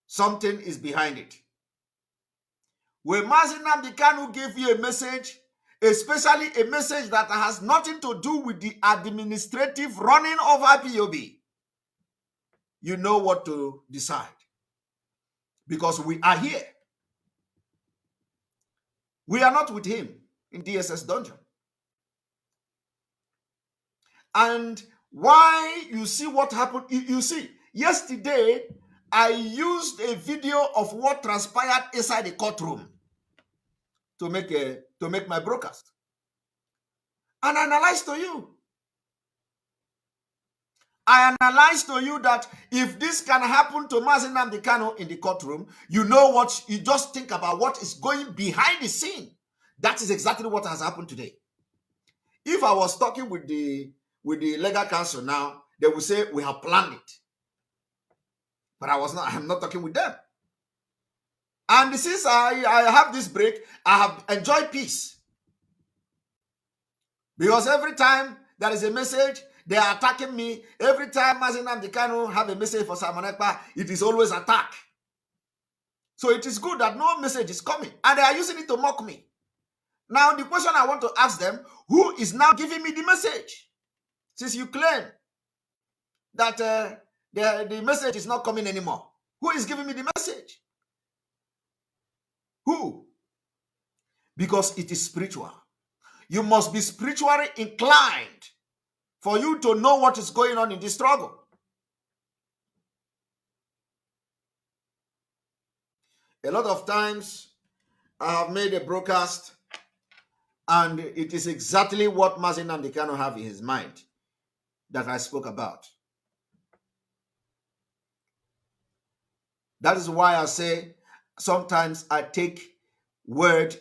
something is behind it. When Mazi Nnamdi Kanu gave you a message, especially a message that has nothing to do with the administrative running of IPOB, you know what to decide. Because we are here. We are not with him in DSS dungeon. And why you see what happened, you see, yesterday I used a video of what transpired inside the courtroom to make my broadcast. And I analyzed to you. I analyzed to you that if this can happen to Mazi Nnamdi Kanu in the courtroom, you know what, you just think about what is going behind the scene. That is exactly what has happened today. If I was talking with the legal counsel now, they would say we have planned it. But I'm not talking with them. And since I have this break, I have enjoyed peace. Because every time there is a message, they are attacking me. Every time Mazi Nnamdi Kanu have a message for Simon Ekpa, it is always attack. So it is good that no message is coming. And they are using it to mock me. Now the question I want to ask them, who is now giving me the message? Since you claim that the message is not coming anymore? Who is giving me the message? Who? Because it is spiritual. You must be spiritually inclined for you to know what is going on in this struggle. A lot of times I have made a broadcast and it is exactly what Mazi Nnamdi Kanu have in his mind that I spoke about. That is why I say sometimes I take word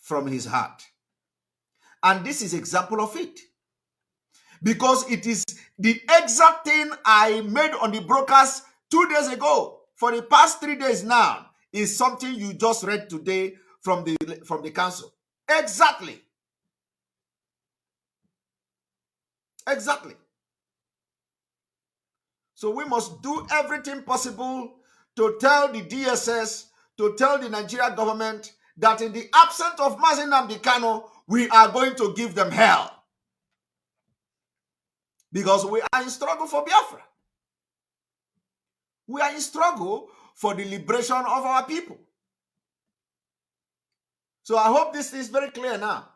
from his heart. And this is example of it. Because it is the exact thing I made on the broadcast 2 days ago. For the past 3 days now is something you just read today from the council. Exactly. Exactly. So we must do everything possible to tell the DSS, to tell the Nigerian government that in the absence of Mazi Nnamdi Kanu, we are going to give them hell. Because we are in struggle for Biafra. We are in struggle for the liberation of our people. So I hope this is very clear now.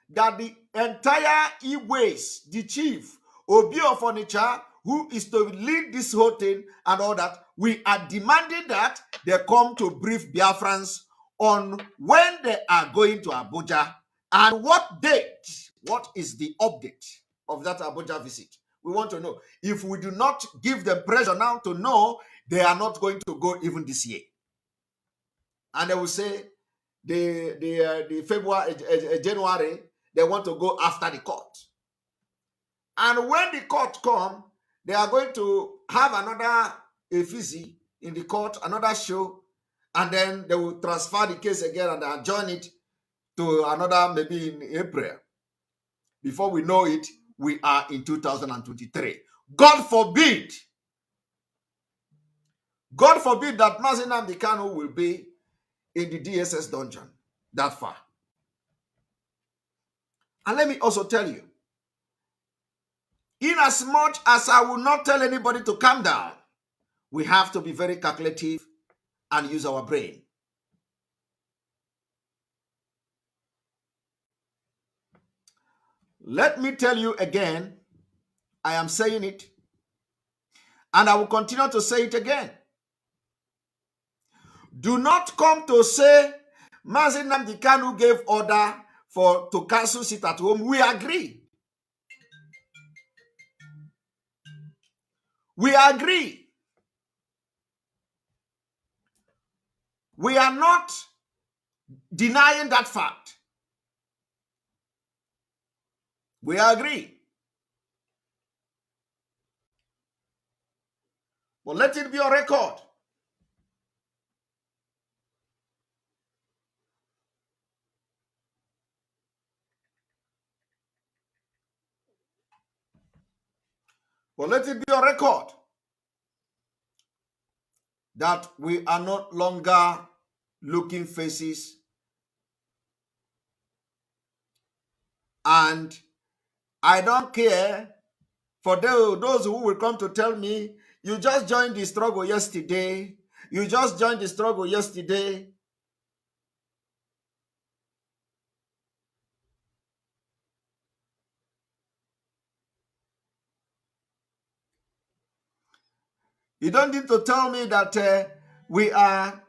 That the entire Igwes, the chief, Obi of Onitsha, who is to lead this whole thing and all that, we are demanding that they come to brief Biafrans on when they are going to Abuja and what date, what is the update of that Abuja visit. We want to know. If we do not give them pressure now to know, they are not going to go even this year. And they will say the February, January, they want to go after the court. And when the court come, they are going to have another effigy in the court, another show, and then they will transfer the case again and adjourn it to another, maybe in April. Before we know it, we are in 2023. God forbid that Mazi Nnamdi Kanu will be in the DSS dungeon that far. And let me also tell you, in as much as I will not tell anybody to calm down, we have to be very calculative and use our brain. Let me tell you again, I am saying it, and I will continue to say it again. Do not come to say Mazi Nnamdi Kanu gave order to cancel sit at home. We agree. We agree. We are not denying that fact. We agree. But let it be on record. But let it be on record that we are no longer looking faces and I don't care for those who will come to tell me, you just joined the struggle yesterday. You just joined the struggle yesterday. You don't need to tell me that we are.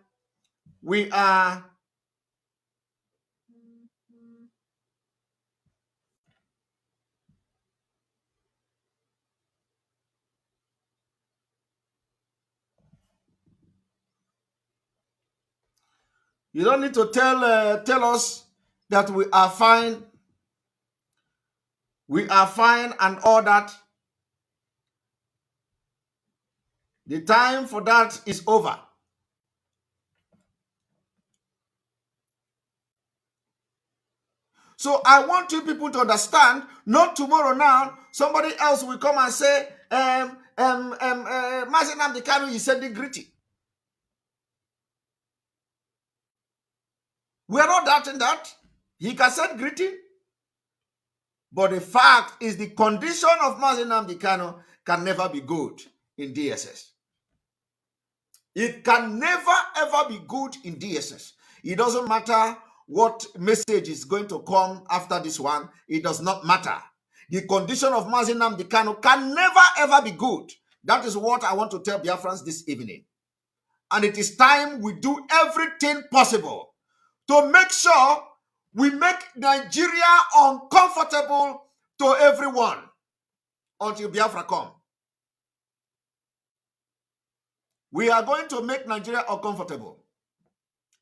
You don't need to tell us that we are fine. We are fine and all that. The time for that is over. So I want you people to understand, not tomorrow now, somebody else will come and say, Mazi Nnamdi Kanu is sending greeting. We are not doubting that. He can send greeting. But the fact is the condition of Mazi Nnamdi Kanu can never be good in DSS. It can never ever be good in DSS. It doesn't matter what message is going to come after this one. It does not matter. The condition of Mazi Nnamdi Kanu can never ever be good. That is what I want to tell Biafrans this evening. And it is time we do everything possible to make sure we make Nigeria uncomfortable to everyone until Biafra come. We are going to make Nigeria uncomfortable.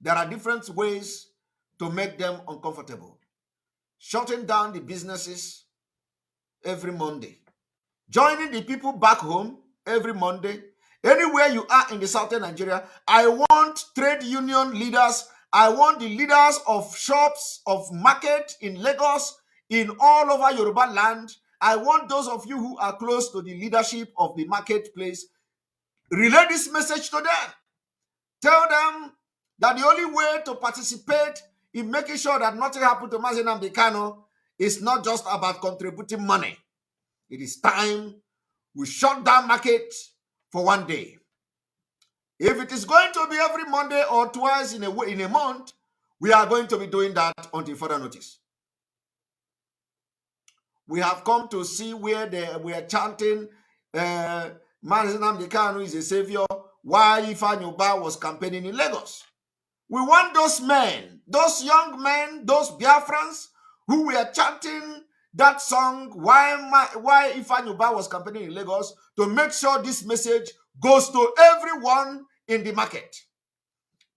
There are different ways to make them uncomfortable. Shutting down the businesses every Monday. Joining the people back home every Monday. Anywhere you are in the southern Nigeria, I want trade union leaders. I want the leaders of shops, of market in Lagos, in all over Yoruba land. I want those of you who are close to the leadership of the marketplace, relay this message to them. Tell them that the only way to participate in making sure that nothing happened to Mazi Nnamdi Kanu is not just about contributing money. It is time we shut down market for one day. If it is going to be every Monday or twice in a month, we are going to be doing that until further notice. We have come to see where we are chanting, Mazi Nnamdi Kanu is a savior, while Ifeanyi Ubah was campaigning in Lagos. We want those men, those young men, those Biafrans who were chanting that song why Ifeanyi Ubah was campaigning in Lagos, to make sure this message goes to everyone in the market.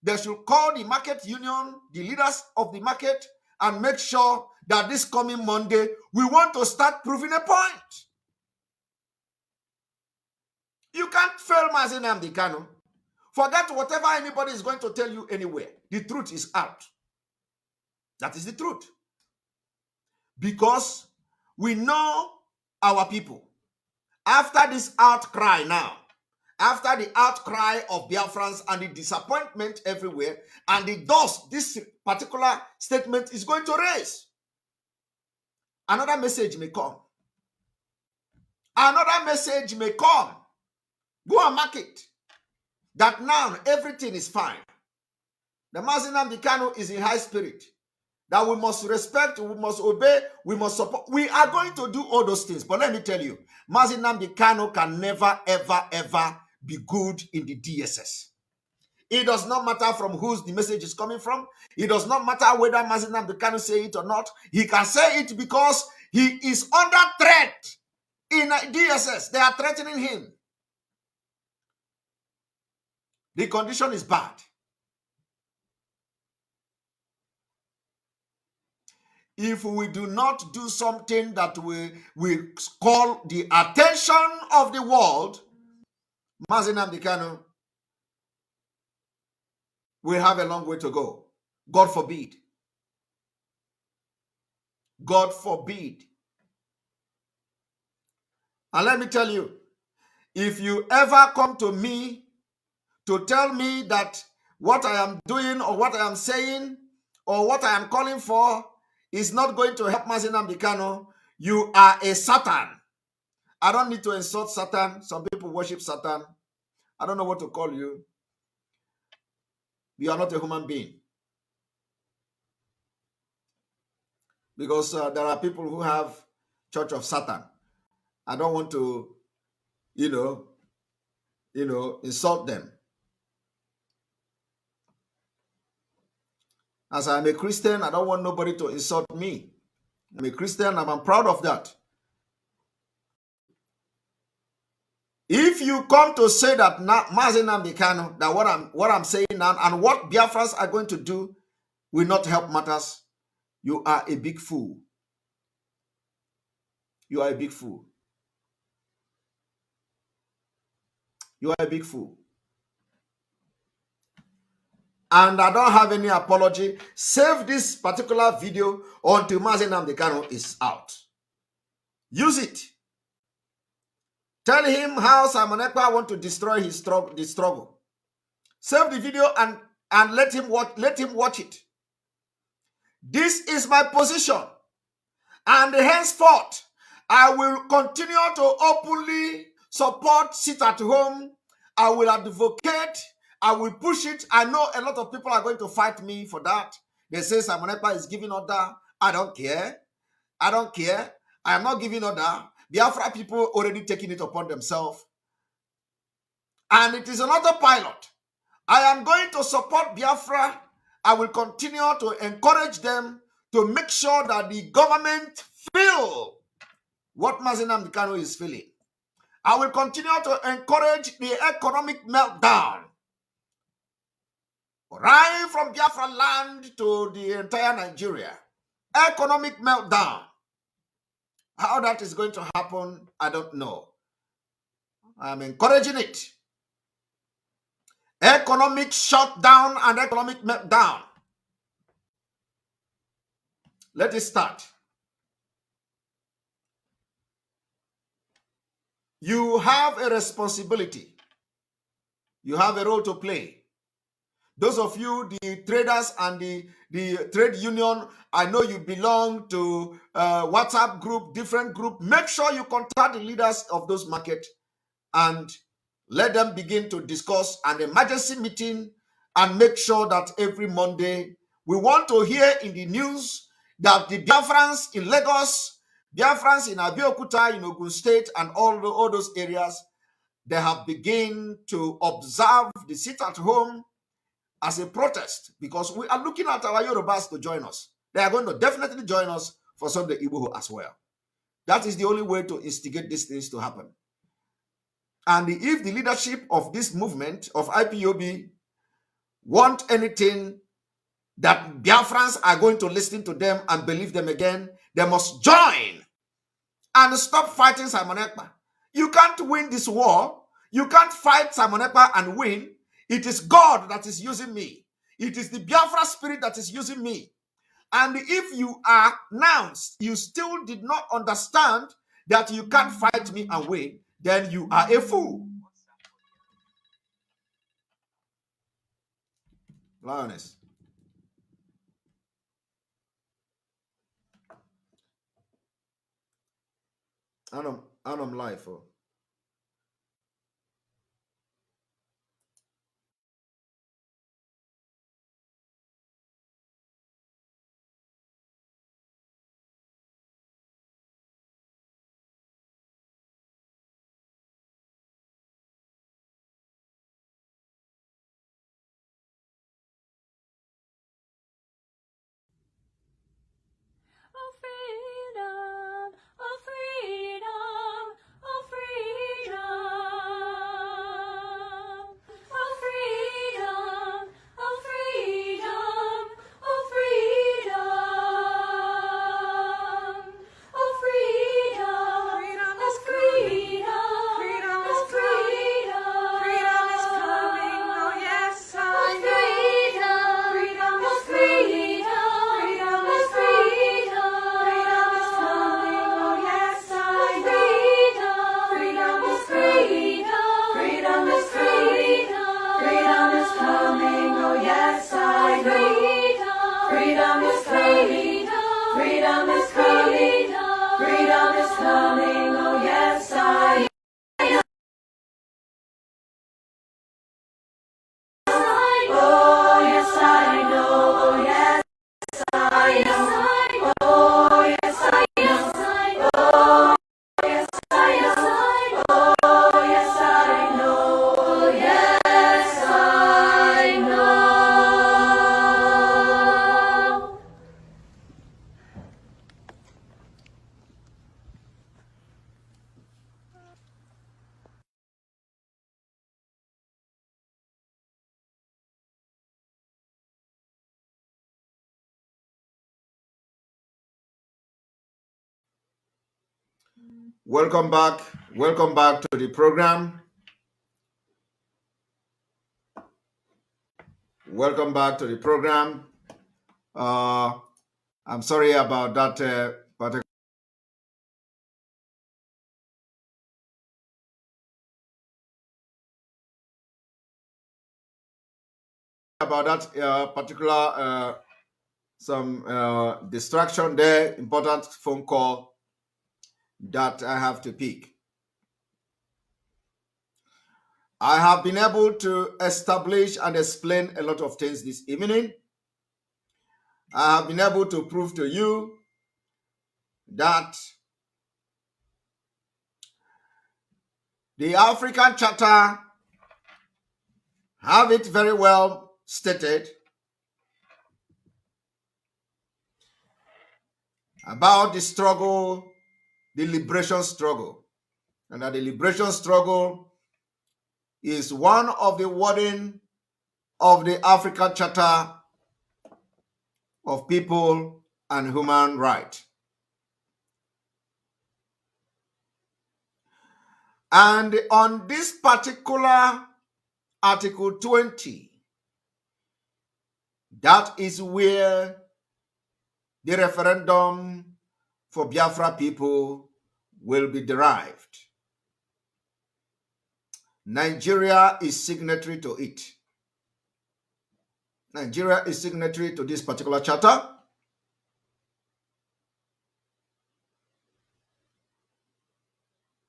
They should call the market union, the leaders of the market, and make sure that this coming Monday, we want to start proving a point. You can't fail Mazi Nnamdi Kanu. Forget whatever anybody is going to tell you anywhere. The truth is out. That is the truth. Because we know our people. After this outcry now, after the outcry of Biafrans and the disappointment everywhere, and the dust this particular statement is going to raise, another message may come. Another message may come. Go and mark it. That now everything is fine. The Mazi Nnamdi Kanu is in high spirit. That we must respect, we must obey, we must support. We are going to do all those things. But let me tell you, Mazi Nnamdi Kanu can never, ever, ever be good in the DSS. It does not matter from whose the message is coming from. It does not matter whether Mazi Nnamdi Kanu say it or not. He can say it because he is under threat in DSS. They are threatening him. The condition is bad. If we do not do something that will call the attention of the world, Mazi Nnamdi Kanu will have a long way to go. God forbid. God forbid. And let me tell you, if you ever come to me to tell me that what I am doing or what I am saying or what I am calling for is not going to help Mazi Nnamdi Kanu, you are a Satan. I don't need to insult Satan. Some people worship Satan. I don't know what to call you. You are not a human being. Because there are people who have Church of Satan. I don't want to, insult them. As I'm a Christian, I don't want nobody to insult me. I'm a Christian, and I'm proud of that. If you come to say that Mazi Nnamdi Kanu, that what I'm saying now and what Biafrans are going to do will not help matters, you are a big fool. You are a big fool. You are a big fool. And I don't have any apology. Save this particular video until Mazi Nnamdi Kanu is out. Use it. Tell him how Simon Ekpa want to destroy the struggle. Save the video and let him watch it. This is my position. And henceforth, I will continue to openly support sit at home. I will advocate. I will push it. I know a lot of people are going to fight me for that. They say Simon Ekpa is giving order. I don't care. I don't care. I am not giving order. Biafra people already taking it upon themselves. And it is another pilot. I am going to support Biafra. I will continue to encourage them to make sure that the government feel what Mazinam Kano is feeling. I will continue to encourage the economic meltdown. Right from Biafra land to the entire Nigeria. Economic meltdown. How that is going to happen, I don't know. I'm encouraging it. Economic shutdown and economic meltdown. Let it start. You have a responsibility. You have a role to play. Those of you, the traders and the trade union, I know you belong to WhatsApp group, different group. Make sure you contact the leaders of those markets and let them begin to discuss an emergency meeting and make sure that every Monday we want to hear in the news that the Biafrans in Lagos, Biafrans in Abeokuta, in Ogun State, and all those areas, they have begun to observe the sit at home as a protest, because we are looking at our Yorubas to join us. They are going to definitely join us for Sunday Igbo as well. That is the only way to instigate these things to happen. And if the leadership of this movement of IPOB want anything that Biafrans are going to listen to them and believe them again, they must join and stop fighting Simon Ekpa. You can't win this war. You can't fight Simon Ekpa and win. It is God that is using me. It is the Biafra spirit that is using me. And if you are now, you still did not understand that you can't fight me and win, then you are a fool. Lioness. I'm live. Oh. Welcome back. Welcome back to the program. Welcome back to the program. I'm sorry about that particular. About that particular some distraction there. Important phone call that I have to pick. I have been able to establish and explain a lot of things this evening. I have been able to prove to you that the African Charter have it very well stated about the struggle, the liberation struggle, and that the liberation struggle is one of the wording of the African Charter of People and Human Rights. And on this particular Article 20, that is where the referendum for Biafra people will be derived. Nigeria is signatory to it. Nigeria is signatory to this particular charter.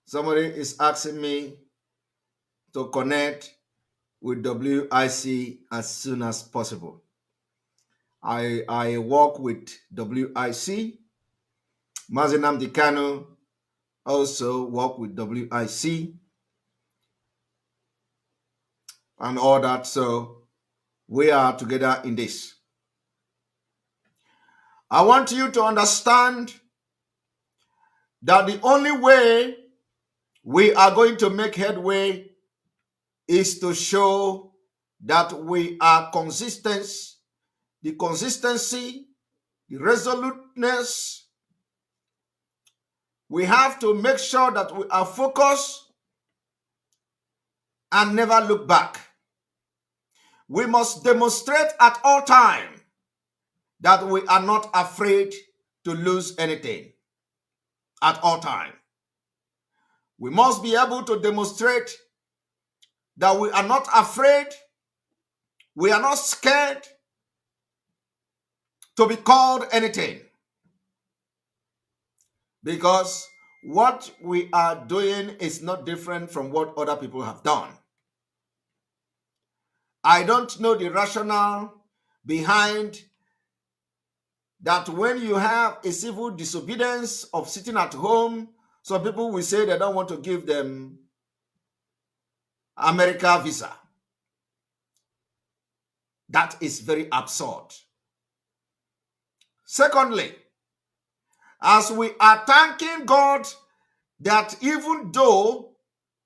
Somebody is asking me to connect with WIC as soon as possible. I work with WIC. Mazenam Dikano also work with WIC and all that. So we are together in this. I want you to understand that the only way we are going to make headway is to show that we are consistent, the consistency, the resoluteness. We have to make sure that we are focused and never look back. We must demonstrate at all times that we are not afraid to lose anything at all times. We must be able to demonstrate that we are not afraid, we are not scared to be called anything. Because what we are doing is not different from what other people have done. I don't know the rationale behind that when you have a civil disobedience of sitting at home, some people will say they don't want to give them America visa. That is very absurd. Secondly, as we are thanking God that even though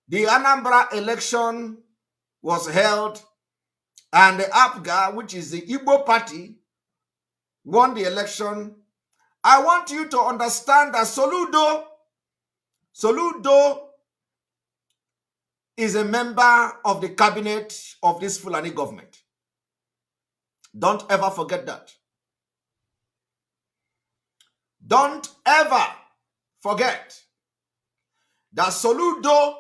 the Anambra election was held and the APGA, which is the Igbo party, won the election, I want you to understand that Soludo is a member of the cabinet of this Fulani government. Don't ever forget that. Don't ever forget that Soludo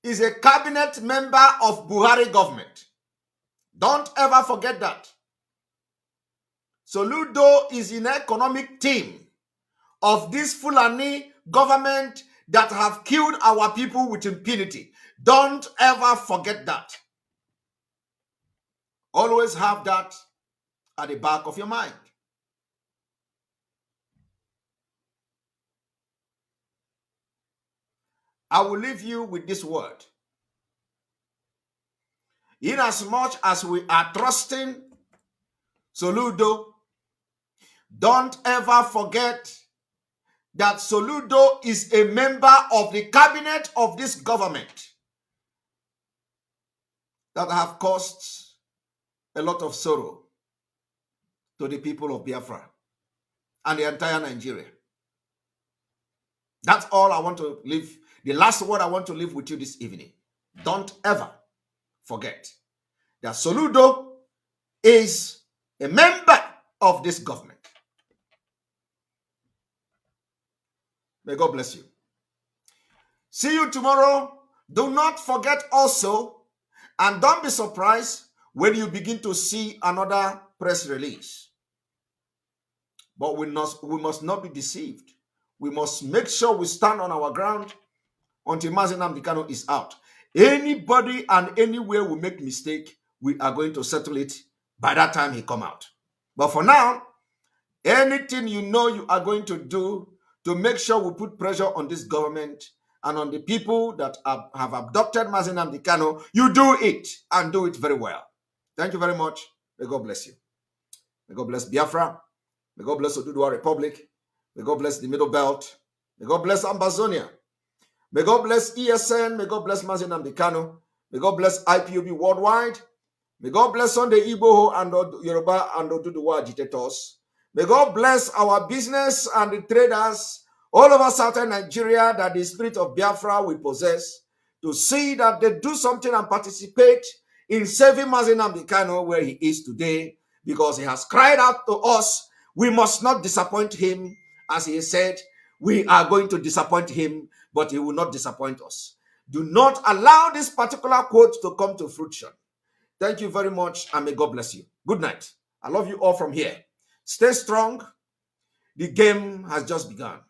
is a cabinet member of Buhari government. Don't ever forget that. Soludo is in economic team of this Fulani government that have killed our people with impunity. Don't ever forget that. Always have that at the back of your mind. I will leave you with this word. Inasmuch as we are trusting Soludo, don't ever forget that Soludo is a member of the cabinet of this government that have caused a lot of sorrow to the people of Biafra and the entire Nigeria. That's all I want to leave. The last word I want to leave with you this evening. Don't ever forget that Soludo is a member of this government. May God bless you. See you tomorrow. Do not forget also, and don't be surprised when you begin to see another press release. But we must not be deceived. We must make sure we stand on our ground until Mazenam Dikano is out. Anybody and anywhere we make mistake, we are going to settle it by that time he come out. But for now, anything you know you are going to do to make sure we put pressure on this government and on the people that have abducted Mazi Nnamdi Kanu, you do it and do it very well. Thank you very much. May God bless you. May God bless Biafra. May God bless Oduduwa Republic. May God bless the Middle Belt. May God bless Ambazonia. May God bless ESN. May God bless Mazi Nnamdi Kanu. May God bless IPOB worldwide. May God bless Sunday Igbo and Yoruba and Oduduwa agitators. May God bless our business and the traders all over southern Nigeria that the spirit of Biafra will possess to see that they do something and participate in saving Mazi Nnamdi Kanu where he is today, because he has cried out to us. We must not disappoint him. As he said, we are going to disappoint him, but he will not disappoint us. Do not allow this particular quote to come to fruition. Thank you very much, and may God bless you. Good night. I love you all from here. Stay strong. The game has just begun.